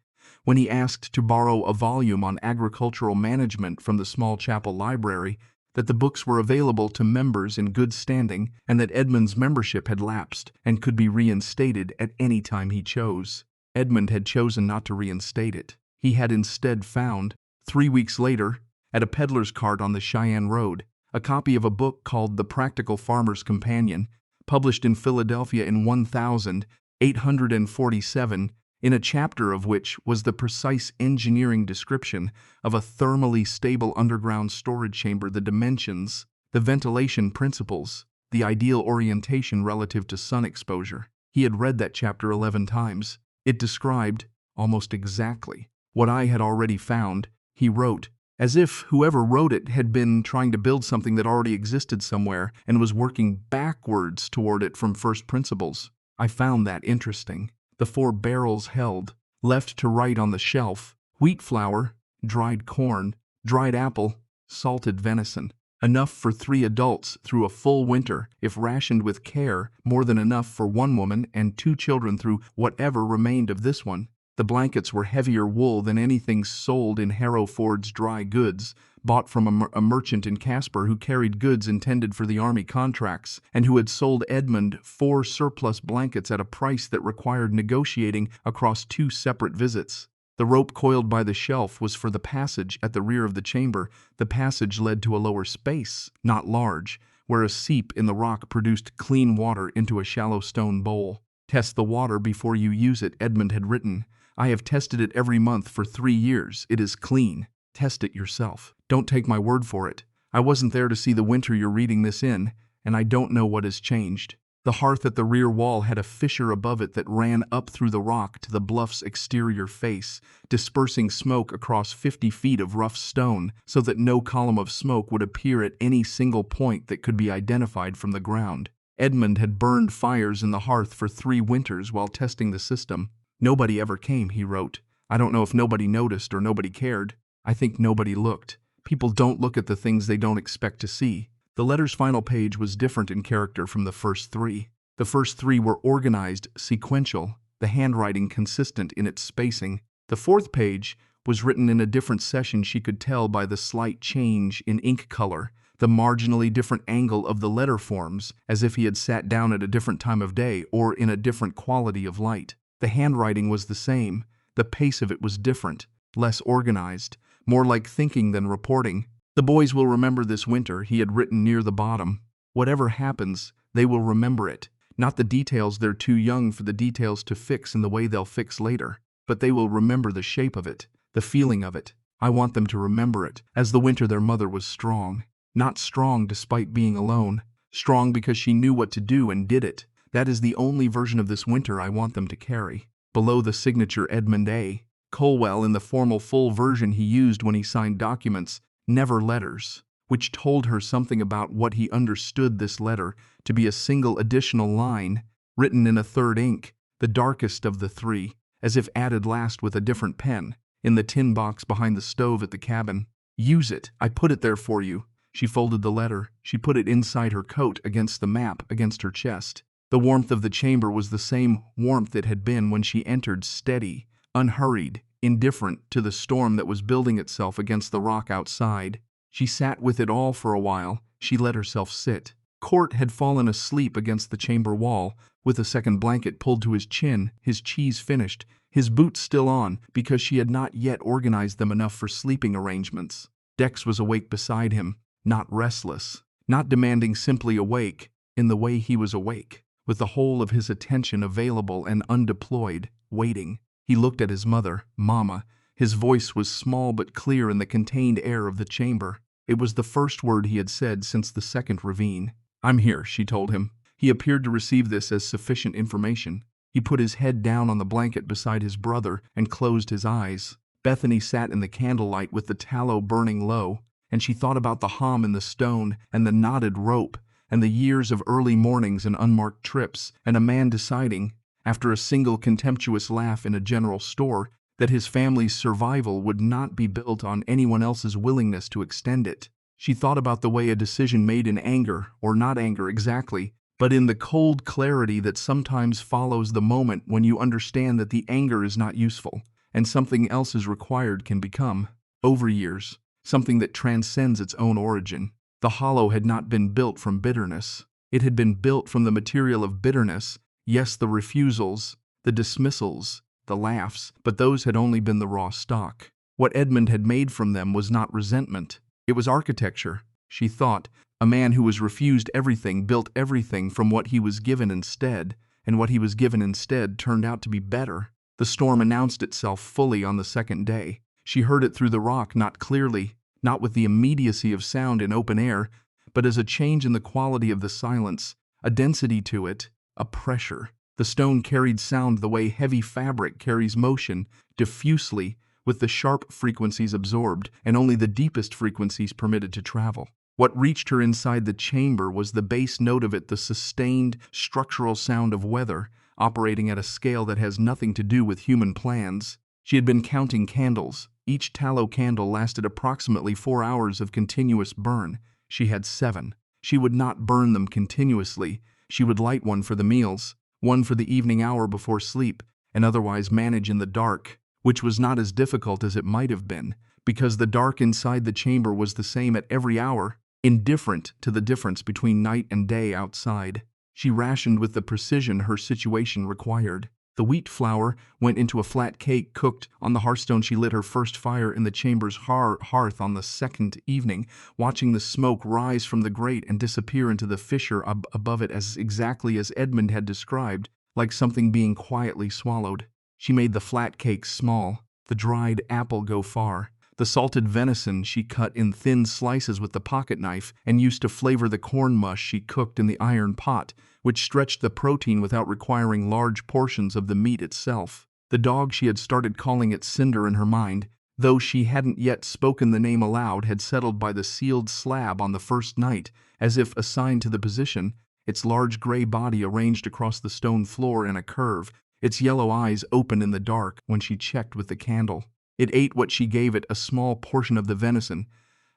when he asked to borrow a volume on agricultural management from the small chapel library, that the books were available to members in good standing and that Edmund's membership had lapsed and could be reinstated at any time he chose. Edmund had chosen not to reinstate it. He had instead found, 3 weeks later, at a peddler's cart on the Cheyenne Road, a copy of a book called The Practical Farmer's Companion, published in Philadelphia in 1847, in a chapter of which was the precise engineering description of a thermally stable underground storage chamber, the dimensions, the ventilation principles, the ideal orientation relative to sun exposure. He had read that chapter 11 times. It described, almost exactly, what I had already found, he wrote, as if whoever wrote it had been trying to build something that already existed somewhere and was working backwards toward it from first principles. I found that interesting. The 4 barrels held, left to right on the shelf, wheat flour, dried corn, dried apple, salted venison. Enough for 3 adults through a full winter, if rationed with care, more than enough for 1 woman and 2 children through whatever remained of this one. The blankets were heavier wool than anything sold in Harrow Ford's dry goods, bought from a merchant in Casper who carried goods intended for the army contracts, and who had sold Edmund 4 surplus blankets at a price that required negotiating across 2 separate visits. The rope coiled by the shelf was for the passage at the rear of the chamber. The passage led to a lower space, not large, where a seep in the rock produced clean water into a shallow stone bowl. Test the water before you use it, Edmund had written. I have tested it every month for 3 years. It is clean. Test it yourself. Don't take my word for it. I wasn't there to see the winter you're reading this in, and I don't know what has changed. The hearth at the rear wall had a fissure above it that ran up through the rock to the bluff's exterior face, dispersing smoke across 50 feet of rough stone so that no column of smoke would appear at any single point that could be identified from the ground. Edmund had burned fires in the hearth for 3 winters while testing the system. Nobody ever came, he wrote. I don't know if nobody noticed or nobody cared. I think nobody looked. People don't look at the things they don't expect to see. The letter's final page was different in character from the first 3. The first 3 were organized, sequential, the handwriting consistent in its spacing. The 4th page was written in a different session. She could tell by the slight change in ink color, the marginally different angle of the letter forms, as if he had sat down at a different time of day or in a different quality of light. The handwriting was the same. The pace of it was different, less organized, more like thinking than reporting. The boys will remember this winter, he had written near the bottom. Whatever happens, they will remember it. Not the details, they're too young for the details to fix in the way they'll fix later. But they will remember the shape of it, the feeling of it. I want them to remember it. As the winter their mother was strong. Not strong despite being alone. Strong because she knew what to do and did it. That is the only version of this winter I want them to carry. Below the signature Edmund A. Colwell in the formal full version he used when he signed documents, never letters, which told her something about what he understood this letter to be, a single additional line, written in a 3rd ink, the darkest of the 3, as if added last with a different pen, in the tin box behind the stove at the cabin. Use it. I put it there for you. She folded the letter. She put it inside her coat against the map against her chest. The warmth of the chamber was the same warmth it had been when she entered, steady, unhurried, indifferent to the storm that was building itself against the rock outside. She sat with it all for a while. She let herself sit. Court had fallen asleep against the chamber wall, with a second blanket pulled to his chin, his cheese finished, his boots still on, because she had not yet organized them enough for sleeping arrangements. Dex was awake beside him, not restless, not demanding, simply awake. in the way he was awake, with the whole of his attention available and undeployed, waiting. He looked at his mother, Mama. His voice was small but clear in the contained air of the chamber. It was the first word he had said since the second ravine. "I'm here," she told him. He appeared to receive this as sufficient information. He put his head down on the blanket beside his brother and closed his eyes. Bethany sat in the candlelight with the tallow burning low, and she thought about the hum in the stone and the knotted rope and the years of early mornings and unmarked trips, and a man deciding, after a single contemptuous laugh in a general store, that his family's survival would not be built on anyone else's willingness to extend it. She thought about the way a decision made in anger, or not anger exactly, but in the cold clarity that sometimes follows the moment when you understand that the anger is not useful, and something else is required, can become, over years, something that transcends its own origin. The hollow had not been built from bitterness. It had been built from the material of bitterness, yes, the refusals, the dismissals, the laughs, but those had only been the raw stock. What Edmund had made from them was not resentment. It was architecture, she thought. A man who was refused everything built everything from what he was given instead, and what he was given instead turned out to be better. The storm announced itself fully on the second day. She heard it through the rock, not clearly, not with the immediacy of sound in open air, but as a change in the quality of the silence, a density to it, a pressure. The stone carried sound the way heavy fabric carries motion, diffusely, with the sharp frequencies absorbed and only the deepest frequencies permitted to travel. What reached her inside the chamber was the bass note of it, the sustained, structural sound of weather, operating at a scale that has nothing to do with human plans. She had been counting candles. Each tallow candle lasted approximately 4 hours of continuous burn. She had 7. She would not burn them continuously. She would light one for the meals, one for the evening hour before sleep, and otherwise manage in the dark, which was not as difficult as it might have been, because the dark inside the chamber was the same at every hour, indifferent to the difference between night and day outside. She rationed with the precision her situation required. The wheat flour went into a flat cake cooked on the hearthstone. She lit her first fire in the chamber's hearth on the second evening, watching the smoke rise from the grate and disappear into the fissure above it as exactly as Edmund had described, like something being quietly swallowed. She made the flat cake small, the dried apple go far. The salted venison she cut in thin slices with the pocket knife and used to flavor the corn mush she cooked in the iron pot, which stretched the protein without requiring large portions of the meat itself. The dog, she had started calling it Cinder in her mind, though she hadn't yet spoken the name aloud, had settled by the sealed slab on the first night, as if assigned to the position, its large gray body arranged across the stone floor in a curve, its yellow eyes open in the dark when she checked with the candle. It ate what she gave it, a small portion of the venison,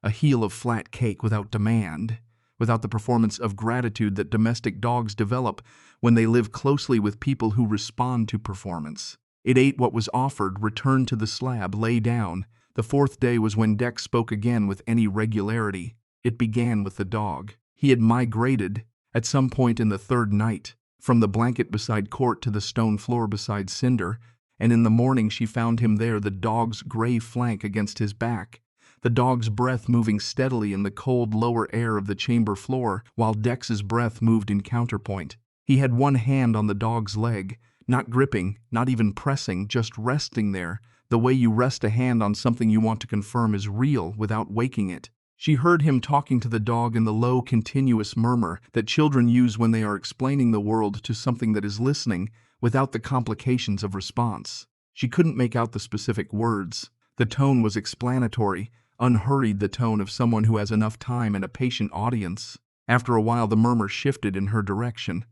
a heel of flat cake, without demand, without the performance of gratitude that domestic dogs develop when they live closely with people who respond to performance. It ate what was offered, returned to the slab, lay down. The fourth day was when Dex spoke again with any regularity. It began with the dog. He had migrated, at some point in the third night, from the blanket beside Court to the stone floor beside Cinder, and in the morning she found him there, the dog's gray flank against his back, the dog's breath moving steadily in the cold lower air of the chamber floor, while Dex's breath moved in counterpoint. He had one hand on the dog's leg, not gripping, not even pressing, just resting there, the way you rest a hand on something you want to confirm is real without waking it. She heard him talking to the dog in the low, continuous murmur that children use when they are explaining the world to something that is listening, without the complications of response. She couldn't make out the specific words. The tone was explanatory, unhurried, the tone of someone who has enough time and a patient audience. After a while the murmur shifted in her direction.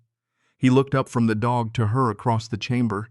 He looked up from the dog to her across the chamber.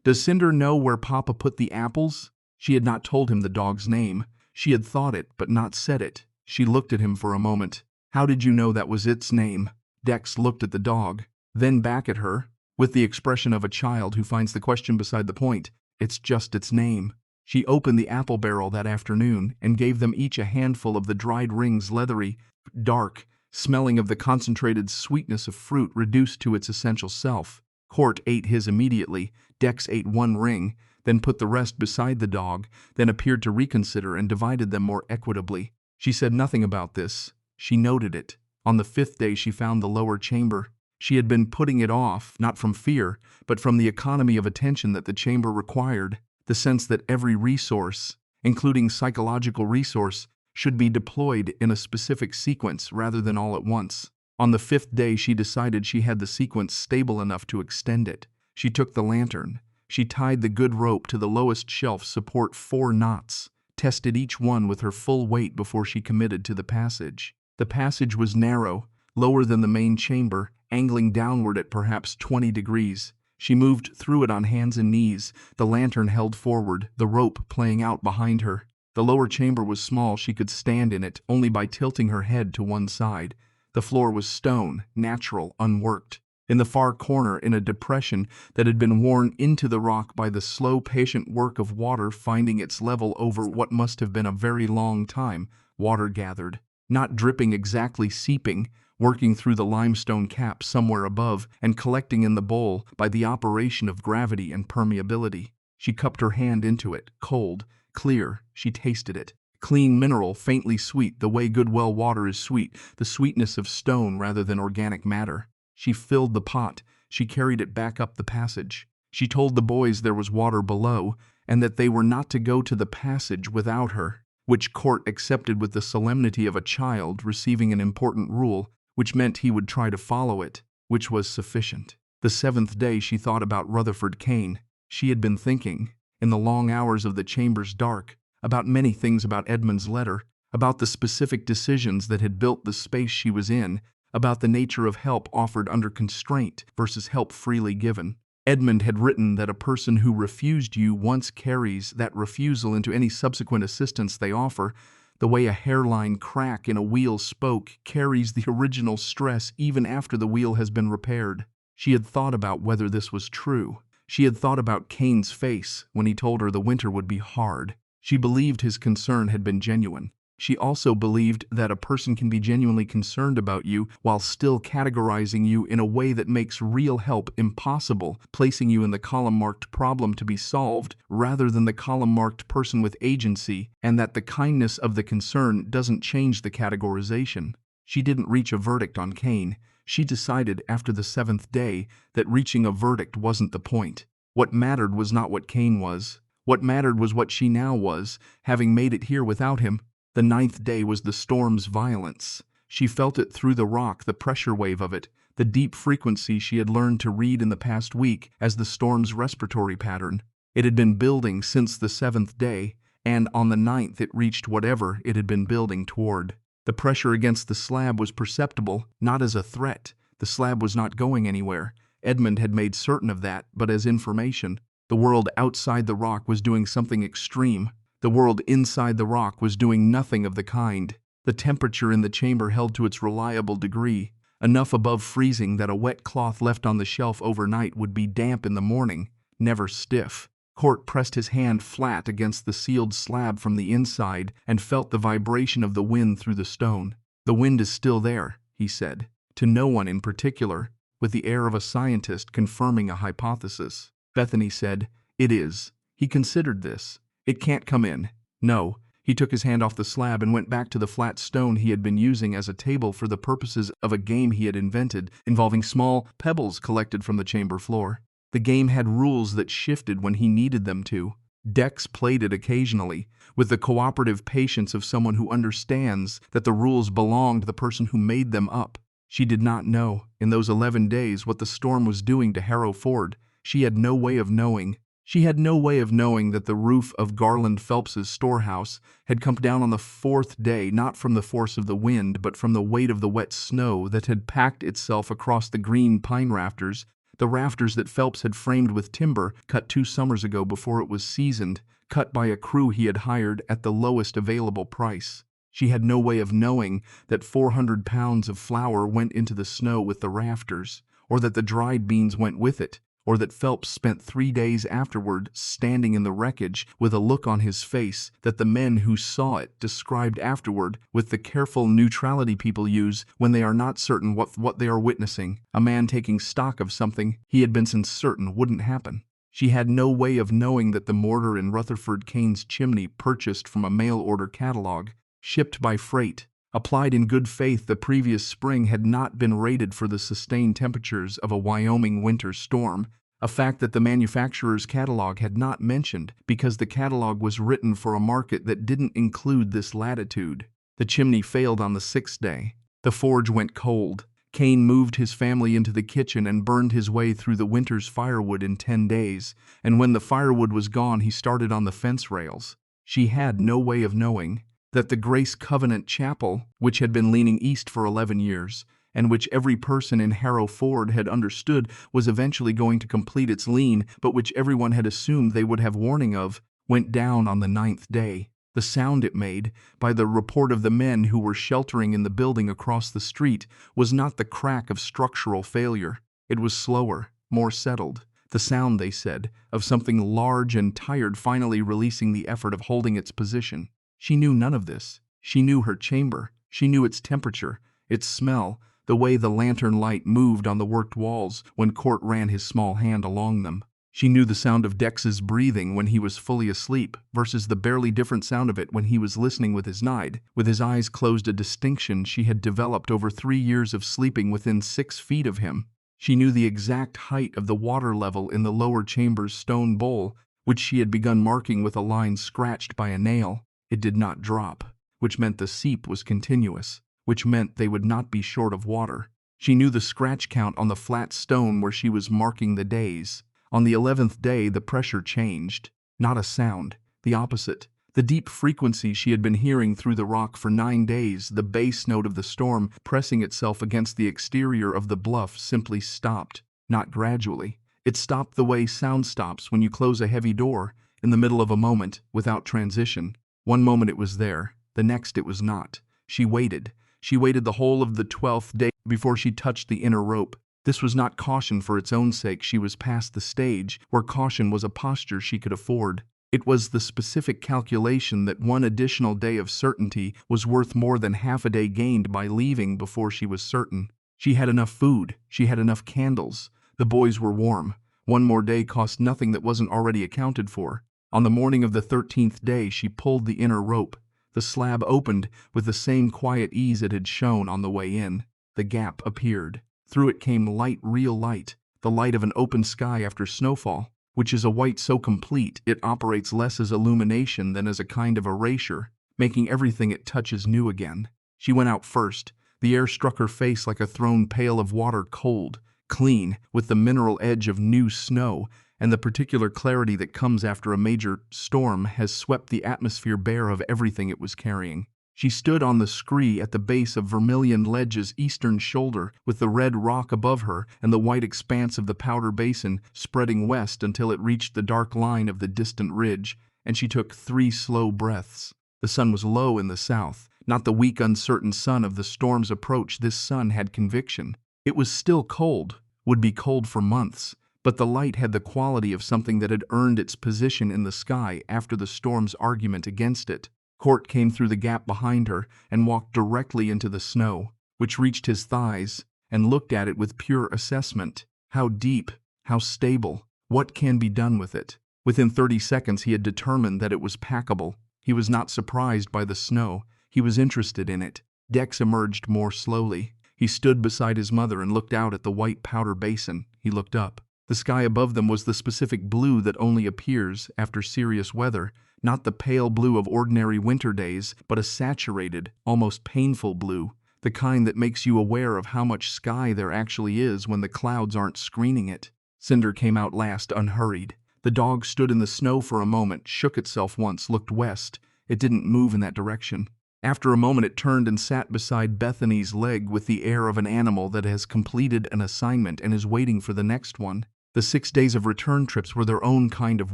"Does Cinder know where Papa put the apples?" She had not told him the dog's name. She had thought it, but not said it. She looked at him for a moment. "How did you know that was its name?" Dex looked at the dog, then back at her, with the expression of a child who finds the question beside the point. "It's just its name." She opened the apple barrel that afternoon and gave them each a handful of the dried rings, leathery, dark, smelling of the concentrated sweetness of fruit reduced to its essential self. Court ate his immediately. Dex ate one ring, then put the rest beside the dog, then appeared to reconsider and divided them more equitably. She said nothing about this. She noted it. On the 5th day she found the lower chamber. She had been putting it off, not from fear, but from the economy of attention that the chamber required, the sense that every resource, including psychological resource, should be deployed in a specific sequence rather than all at once. On the 5th day she decided she had the sequence stable enough to extend it. She took the lantern. She tied the good rope to the lowest shelf support 4 knots, tested each one with her full weight before she committed to the passage. The passage was narrow, lower than the main chamber, angling downward at perhaps 20 degrees. She moved through it on hands and knees, the lantern held forward, the rope playing out behind her. The lower chamber was small. She could stand in it only by tilting her head to one side. The floor was stone, natural, unworked. In the far corner, in a depression that had been worn into the rock by the slow, patient work of water finding its level over what must have been a very long time, water gathered. Not dripping exactly, seeping, working through the limestone cap somewhere above and collecting in the bowl by the operation of gravity and permeability. She cupped her hand into it, cold, clear. She tasted it. Clean mineral, faintly sweet, the way good well water is sweet, the sweetness of stone rather than organic matter. She filled the pot. She carried it back up the passage. She told the boys there was water below and that they were not to go to the passage without her, which Court accepted with the solemnity of a child receiving an important rule, which meant he would try to follow it, which was sufficient. The 7th day she thought about Rutherford Kane. She had been thinking, in the long hours of the chamber's dark, about many things, about Edmund's letter, about the specific decisions that had built the space she was in, about the nature of help offered under constraint versus help freely given. Edmund had written that a person who refused you once carries that refusal into any subsequent assistance they offer, the way a hairline crack in a wheel spoke carries the original stress even after the wheel has been repaired. She had thought about whether this was true. She had thought about Kane's face when he told her the winter would be hard. She believed his concern had been genuine. She also believed that a person can be genuinely concerned about you while still categorizing you in a way that makes real help impossible, placing you in the column marked problem to be solved rather than the column marked person with agency, and that the kindness of the concern doesn't change the categorization. She didn't reach a verdict on Kane. She decided after the 7th day that reaching a verdict wasn't the point. What mattered was not what Kane was. What mattered was what she now was, having made it here without him. The 9th day was the storm's violence. She felt it through the rock, the pressure wave of it, the deep frequency she had learned to read in the past week as the storm's respiratory pattern. It had been building since the 7th day, and on the 9th it reached whatever it had been building toward. The pressure against the slab was perceptible, not as a threat. The slab was not going anywhere. Edmund had made certain of that, but as information. The world outside the rock was doing something extreme. The world inside the rock was doing nothing of the kind. The temperature in the chamber held to its reliable degree, enough above freezing that a wet cloth left on the shelf overnight would be damp in the morning, never stiff. Court pressed his hand flat against the sealed slab from the inside and felt the vibration of the wind through the stone. "The wind is still there," he said, to no one in particular, with the air of a scientist confirming a hypothesis. Bethany said, "It is." He considered this. "It can't come in." "No." He took his hand off the slab and went back to the flat stone he had been using as a table for the purposes of a game he had invented, involving small pebbles collected from the chamber floor. The game had rules that shifted when he needed them to. Dex played it occasionally, with the cooperative patience of someone who understands that the rules belong to the person who made them up. She did not know, in those 11 days, what the storm was doing to Harrow Ford. She had no way of knowing. She had no way of knowing that the roof of Garland Phelps's storehouse had come down on the 4th day, not from the force of the wind, but from the weight of the wet snow that had packed itself across the green pine rafters, the rafters that Phelps had framed with timber cut 2 summers ago before it was seasoned, cut by a crew he had hired at the lowest available price. She had no way of knowing that 400 pounds of flour went into the snow with the rafters, or that the dried beans went with it, or that Phelps spent 3 days afterward standing in the wreckage with a look on his face that the men who saw it described afterward with the careful neutrality people use when they are not certain what they are witnessing, a man taking stock of something he had been certain wouldn't happen. She had no way of knowing that the mortar in Rutherford Kane's chimney, purchased from a mail-order catalog, shipped by freight, Applied in good faith the previous spring had not been rated for the sustained temperatures of a Wyoming winter storm, a fact that the manufacturer's catalog had not mentioned because the catalog was written for a market that didn't include this latitude. The chimney failed on the 6th day. The forge went cold. Cain moved his family into the kitchen and burned his way through the winter's firewood in 10 days, and when the firewood was gone he started on the fence rails. She had no way of knowing that the Grace Covenant Chapel, which had been leaning east for 11 years, and which every person in Harrow Ford had understood was eventually going to complete its lean, but which everyone had assumed they would have warning of, went down on the 9th day. The sound it made, by the report of the men who were sheltering in the building across the street, was not the crack of structural failure. It was slower, more settled. The sound, they said, of something large and tired finally releasing the effort of holding its position. She knew none of this. She knew her chamber. She knew its temperature, its smell, the way the lantern light moved on the worked walls when Court ran his small hand along them. She knew the sound of Dex's breathing when he was fully asleep versus the barely different sound of it when he was listening with his eyes closed, a distinction she had developed over 3 years of sleeping within 6 feet of him. She knew the exact height of the water level in the lower chamber's stone bowl, which she had begun marking with a line scratched by a nail. It did not drop, which meant the seep was continuous, which meant they would not be short of water. She knew the scratch count on the flat stone where she was marking the days. On the 11th day, the pressure changed. Not a sound. The opposite. The deep frequency she had been hearing through the rock for 9 days, the bass note of the storm pressing itself against the exterior of the bluff, simply stopped. Not gradually. It stopped the way sound stops when you close a heavy door, in the middle of a moment, without transition. One moment it was there, the next it was not. She waited. She waited the whole of the 12th day before she touched the inner rope. This was not caution for its own sake. She was past the stage where caution was a posture she could afford. It was the specific calculation that one additional day of certainty was worth more than half a day gained by leaving before she was certain. She had enough food. She had enough candles. The boys were warm. One more day cost nothing that wasn't already accounted for. On the morning of the 13th day, she pulled the inner rope. The slab opened with the same quiet ease it had shown on the way in. The gap appeared. Through it came light, real light, the light of an open sky after snowfall, which is a white so complete it operates less as illumination than as a kind of erasure, making everything it touches new again. She went out first. The air struck her face like a thrown pail of water, cold, clean, with the mineral edge of new snow, and the particular clarity that comes after a major storm has swept the atmosphere bare of everything it was carrying. She stood on the scree at the base of Vermilion Ledge's eastern shoulder, with the red rock above her and the white expanse of the Powder Basin spreading west until it reached the dark line of the distant ridge, and she took 3 slow breaths. The sun was low in the south, not the weak, uncertain sun of the storm's approach. This sun had conviction. It was still cold, would be cold for months, but the light had the quality of something that had earned its position in the sky after the storm's argument against it. Court came through the gap behind her and walked directly into the snow, which reached his thighs, and looked at it with pure assessment. How deep, how stable, what can be done with it? Within 30 seconds he had determined that it was packable. He was not surprised by the snow. He was interested in it. Dex emerged more slowly. He stood beside his mother and looked out at the white Powder Basin. He looked up. The sky above them was the specific blue that only appears after serious weather, not the pale blue of ordinary winter days, but a saturated, almost painful blue, the kind that makes you aware of how much sky there actually is when the clouds aren't screening it. Cinder came out last, unhurried. The dog stood in the snow for a moment, shook itself once, looked west. It didn't move in that direction. After a moment it turned and sat beside Bethany's leg with the air of an animal that has completed an assignment and is waiting for the next one. The 6 days of return trips were their own kind of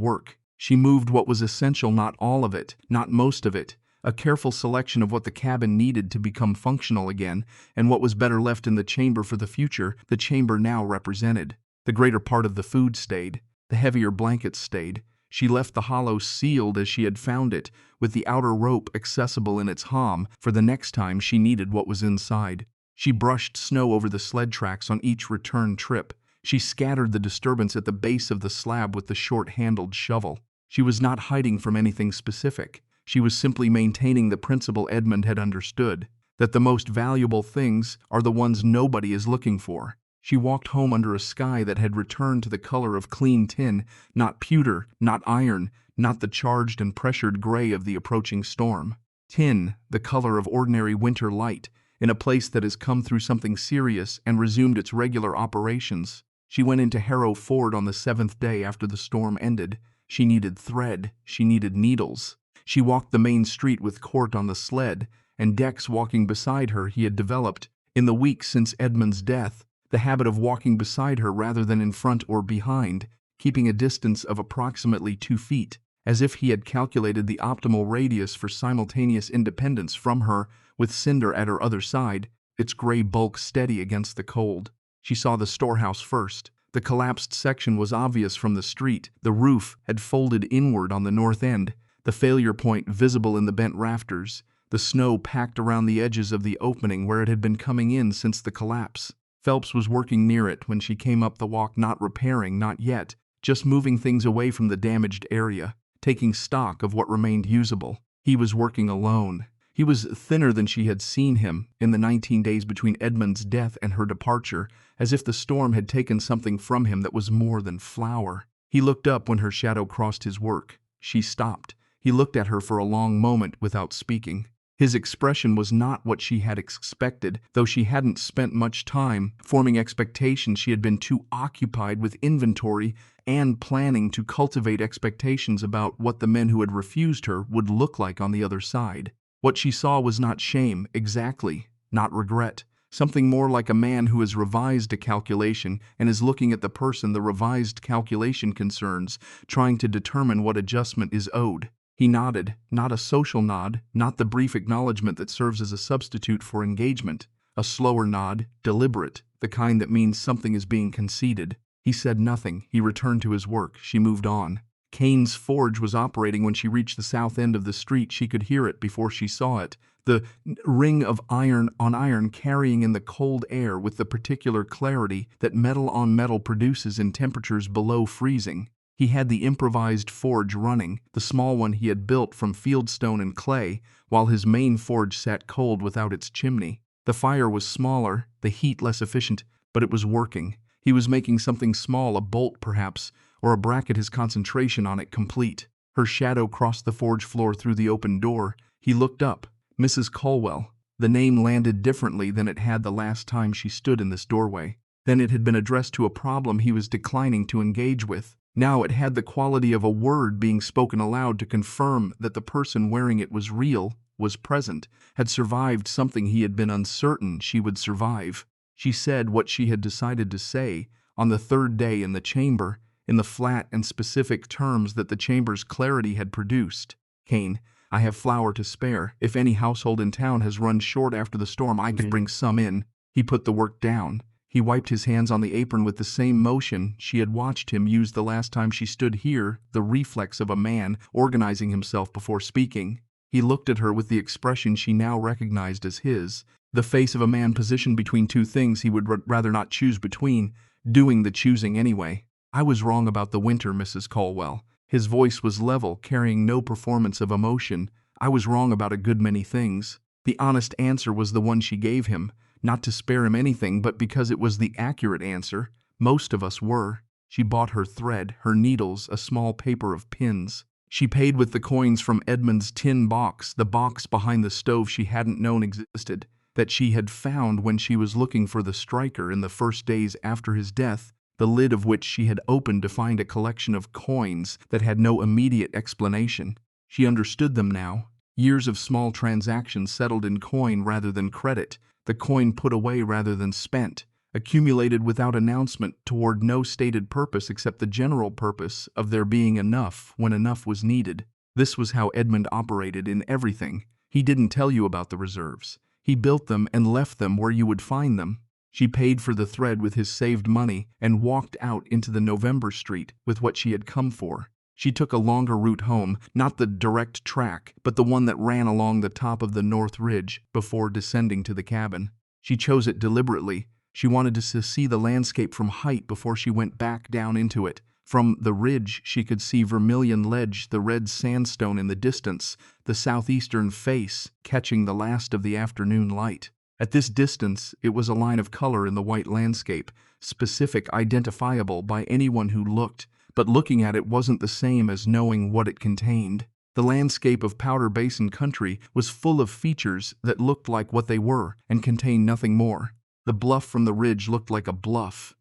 work. She moved what was essential, not all of it, not most of it, a careful selection of what the cabin needed to become functional again, and what was better left in the chamber for the future the chamber now represented. The greater part of the food stayed. The heavier blankets stayed. She left the hollow sealed as she had found it, with the outer rope accessible in its hom for the next time she needed what was inside. She brushed snow over the sled tracks on each return trip. She scattered the disturbance at the base of the slab with the short-handled shovel. She was not hiding from anything specific. She was simply maintaining the principle Edmund had understood. that the most valuable things are the ones nobody is looking for. She walked home under a sky that had returned to the color of clean tin, not pewter, not iron, not the charged and pressured gray of the approaching storm. Tin, the color of ordinary winter light, in a place that has come through something serious and resumed its regular operations. She went into Harrow Ford on the 7th day after the storm ended. She needed thread. She needed needles. She walked the main street with Court on the sled, and Dex walking beside her. He had developed, in the weeks since Edmund's death, the habit of walking beside her rather than in front or behind, keeping a distance of approximately 2 feet, as if he had calculated the optimal radius for simultaneous independence from her, with Cinder at her other side, its gray bulk steady against the cold. She saw the storehouse first. The collapsed section was obvious from the street. The roof had folded inward on the north end, the failure point visible in the bent rafters, the snow packed around the edges of the opening where it had been coming in since the collapse. Phelps was working near it when she came up the walk, not repairing, not yet, just moving things away from the damaged area, taking stock of what remained usable. He was working alone. He was thinner than she had seen him in the 19 days between Edmund's death and her departure, as if the storm had taken something from him that was more than flour. He looked up when her shadow crossed his work. She stopped. He looked at her for a long moment without speaking. His expression was not what she had expected, though she hadn't spent much time forming expectations. She had been too occupied with inventory and planning to cultivate expectations about what the men who had refused her would look like on the other side. What she saw was not shame, exactly, not regret. Something more like a man who has revised a calculation and is looking at the person the revised calculation concerns, trying to determine what adjustment is owed. He nodded, not a social nod, not the brief acknowledgement that serves as a substitute for engagement. A slower nod, deliberate, the kind that means something is being conceded. He said nothing. He returned to his work. She moved on. Kane's forge was operating when she reached the south end of the street. She could hear it before she saw it. The ring of iron on iron carrying in the cold air with the particular clarity that metal on metal produces in temperatures below freezing. He had the improvised forge running, the small one he had built from fieldstone and clay, while his main forge sat cold without its chimney. The fire was smaller, the heat less efficient, but it was working. He was making something small, a bolt perhaps, or a bracket, his concentration on it complete. Her shadow crossed the forge floor through the open door. He looked up. Mrs. Colwell. The name landed differently than it had the last time she stood in this doorway. Then it had been addressed to a problem he was declining to engage with. Now it had the quality of a word being spoken aloud to confirm that the person wearing it was real, was present, had survived something he had been uncertain she would survive. She said what she had decided to say on the 3rd day in the chamber, in the flat and specific terms that the chamber's clarity had produced. Kane, I have flour to spare. If any household in town has run short after the storm, I can bring some in. He put the work down. He wiped his hands on the apron with the same motion she had watched him use the last time she stood here, the reflex of a man organizing himself before speaking. He looked at her with the expression she now recognized as his, the face of a man positioned between two things he would rather not choose between, doing the choosing anyway. I was wrong about the winter, Mrs. Colwell. His voice was level, carrying no performance of emotion. I was wrong about a good many things. The honest answer was the one she gave him, not to spare him anything, but because it was the accurate answer. Most of us were. She bought her thread, her needles, a small paper of pins. She paid with the coins from Edmund's tin box, the box behind the stove she hadn't known existed, that she had found when she was looking for the striker in the first days after his death, the lid of which she had opened to find a collection of coins that had no immediate explanation. She understood them now. Years of small transactions settled in coin rather than credit, the coin put away rather than spent, accumulated without announcement toward no stated purpose except the general purpose of there being enough when enough was needed. This was how Edmund operated in everything. He didn't tell you about the reserves. He built them and left them where you would find them. She paid for the thread with his saved money and walked out into the November street with what she had come for. She took a longer route home, not the direct track, but the one that ran along the top of the North Ridge before descending to the cabin. She chose it deliberately. She wanted to see the landscape from height before she went back down into it, From the ridge, she could see Vermilion Ledge, the red sandstone in the distance, the southeastern face catching the last of the afternoon light. At this distance, it was a line of color in the white landscape, specific, identifiable by anyone who looked, but looking at it wasn't the same as knowing what it contained. The landscape of Powder Basin country was full of features that looked like what they were and contained nothing more. The bluff from the ridge looked like a bluff.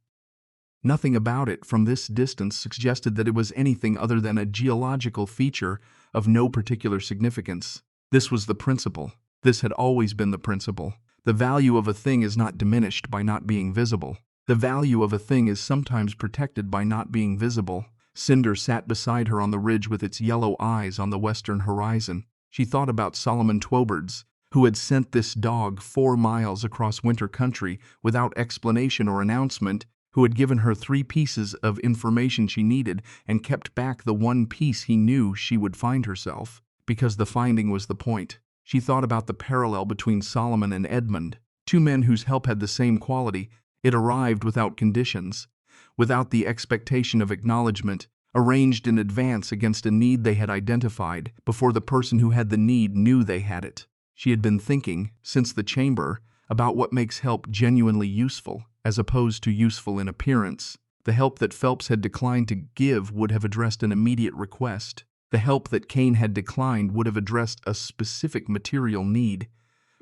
Nothing about it from this distance suggested that it was anything other than a geological feature of no particular significance. This was the principle. This had always been the principle. The value of a thing is not diminished by not being visible. The value of a thing is sometimes protected by not being visible. Cinder sat beside her on the ridge with its yellow eyes on the western horizon. She thought about Solomon Twobards, who had sent this dog 4 miles across winter country without explanation or announcement, who had given her 3 pieces of information she needed and kept back the 1 piece he knew she would find herself, because the finding was the point. She thought about the parallel between Solomon and Edmund, 2 men whose help had the same quality. It arrived without conditions, without the expectation of acknowledgement, arranged in advance against a need they had identified before the person who had the need knew they had it. She had been thinking, since the chamber, about what makes help genuinely useful, as opposed to useful in appearance. The help that Phelps had declined to give would have addressed an immediate request. The help that Kane had declined would have addressed a specific material need.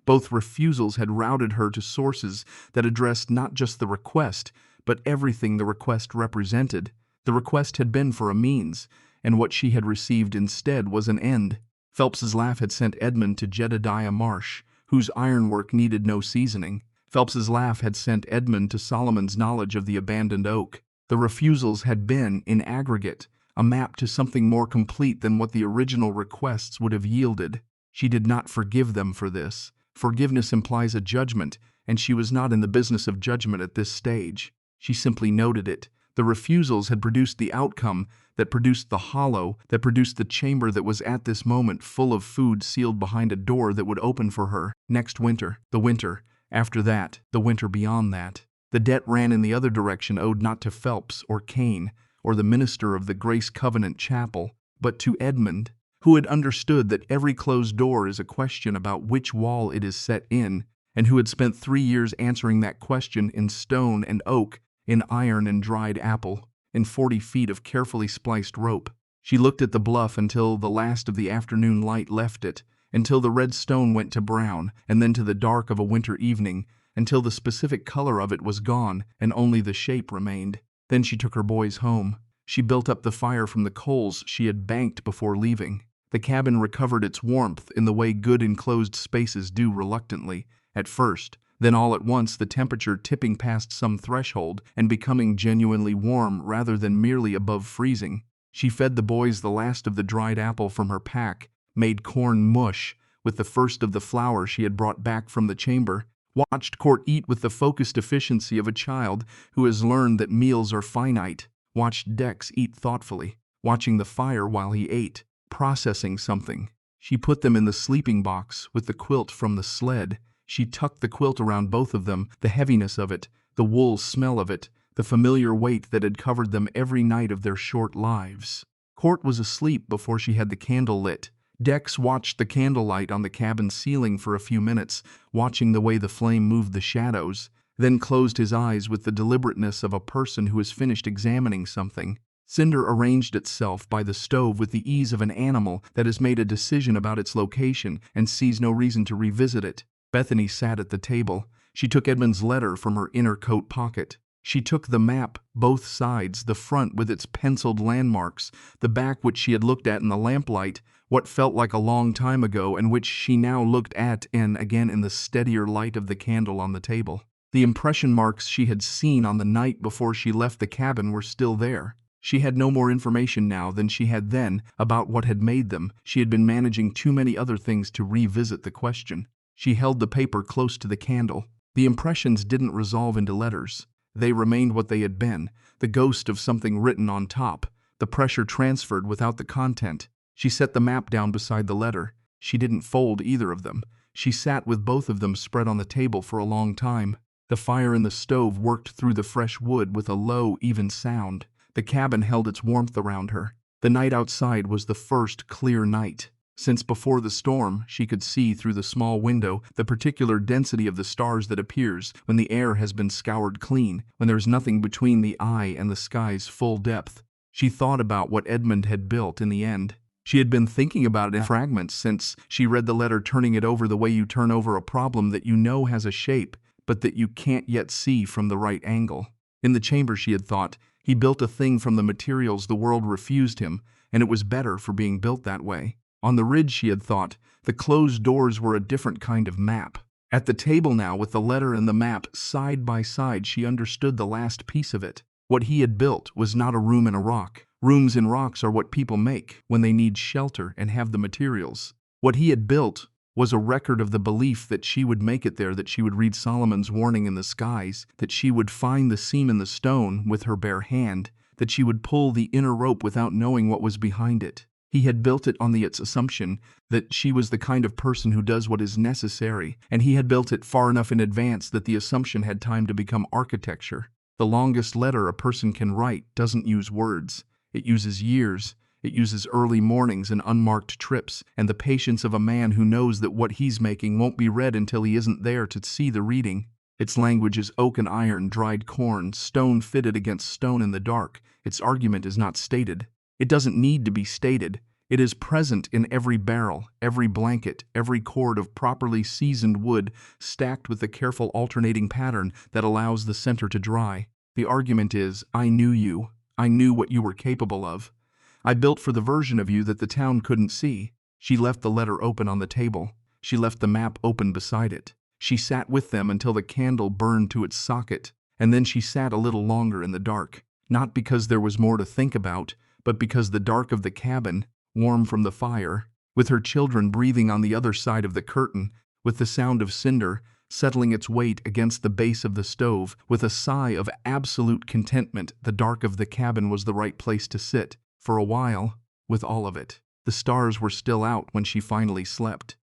Both refusals had routed her to sources that addressed not just the request, but everything the request represented. The request had been for a means, and what she had received instead was an end. Phelps's laugh had sent Edmund to Jedediah Marsh, whose ironwork needed no seasoning. Phelps's laugh had sent Edmund to Solomon's knowledge of the abandoned oak. The refusals had been, in aggregate, a map to something more complete than what the original requests would have yielded. She did not forgive them for this. Forgiveness implies a judgment, and she was not in the business of judgment at this stage. She simply noted it. The refusals had produced the outcome that produced the hollow, that produced the chamber that was at this moment full of food sealed behind a door that would open for her next winter, the winter after that, the winter beyond that. The debt ran in the other direction, owed not to Phelps or Kane or the minister of the Grace Covenant Chapel, but to Edmund, who had understood that every closed door is a question about which wall it is set in, and who had spent 3 years answering that question in stone and oak, in iron and dried apple, in 40 feet of carefully spliced rope. She looked at the bluff until the last of the afternoon light left it, until the red stone went to brown, and then to the dark of a winter evening, until the specific color of it was gone and only the shape remained. Then she took her boys home. She built up the fire from the coals she had banked before leaving. The cabin recovered its warmth in the way good enclosed spaces do reluctantly, at first. Then all at once the temperature tipping past some threshold and becoming genuinely warm rather than merely above freezing. She fed the boys the last of the dried apple from her pack, made corn mush with the first of the flour she had brought back from the chamber, watched Court eat with the focused efficiency of a child who has learned that meals are finite, watched Dex eat thoughtfully, watching the fire while he ate, processing something. She put them in the sleeping box with the quilt from the sled. She tucked the quilt around both of them, the heaviness of it, the wool smell of it, the familiar weight that had covered them every night of their short lives. Court was asleep before she had the candle lit. Dex watched the candlelight on the cabin ceiling for a few minutes, watching the way the flame moved the shadows, then closed his eyes with the deliberateness of a person who has finished examining something. Cinder arranged itself by the stove with the ease of an animal that has made a decision about its location and sees no reason to revisit it. Bethany sat at the table. She took Edmund's letter from her inner coat pocket. She took the map, both sides, the front with its penciled landmarks, the back which she had looked at in the lamplight, what felt like a long time ago and which she now looked at and again in the steadier light of the candle on the table. The impression marks she had seen on the night before she left the cabin were still there. She had no more information now than she had then about what had made them. She had been managing too many other things to revisit the question. She held the paper close to the candle. The impressions didn't resolve into letters. They remained what they had been, the ghost of something written on top. The pressure transferred without the content. She set the map down beside the letter. She didn't fold either of them. She sat with both of them spread on the table for a long time. The fire in the stove worked through the fresh wood with a low, even sound. The cabin held its warmth around her. The night outside was the first clear night since before the storm she could see through the small window the particular density of the stars that appears when the air has been scoured clean, when there is nothing between the eye and the sky's full depth. She thought about what Edmund had built in the end. She had been thinking about it in fragments since she read the letter, turning it over the way you turn over a problem that you know has a shape, but that you can't yet see from the right angle. In the chamber, she had thought, he built a thing from the materials the world refused him, and it was better for being built that way. On the ridge, she had thought, the closed doors were a different kind of map. At the table now, with the letter and the map side by side, she understood the last piece of it. What he had built was not a room in a rock. Rooms in rocks are what people make when they need shelter and have the materials. What he had built was a record of the belief that she would make it there, that she would read Solomon's warning in the skies, that she would find the seam in the stone with her bare hand, that she would pull the inner rope without knowing what was behind it. He had built it on its assumption that she was the kind of person who does what is necessary, and he had built it far enough in advance that the assumption had time to become architecture. The longest letter a person can write doesn't use words. It uses years. It uses early mornings and unmarked trips, and the patience of a man who knows that what he's making won't be read until he isn't there to see the reading. Its language is oak and iron, dried corn, stone fitted against stone in the dark. Its argument is not stated. It doesn't need to be stated. It is present in every barrel, every blanket, every cord of properly seasoned wood, stacked with the careful alternating pattern that allows the center to dry. The argument is, I knew you. I knew what you were capable of. I built for the version of you that the town couldn't see. She left the letter open on the table. She left the map open beside it. She sat with them until the candle burned to its socket, and then she sat a little longer in the dark, not because there was more to think about, but because the dark of the cabin, warm from the fire, with her children breathing on the other side of the curtain, with the sound of cinder settling its weight against the base of the stove, with a sigh of absolute contentment, the dark of the cabin was the right place to sit, for a while, with all of it. The stars were still out when she finally slept.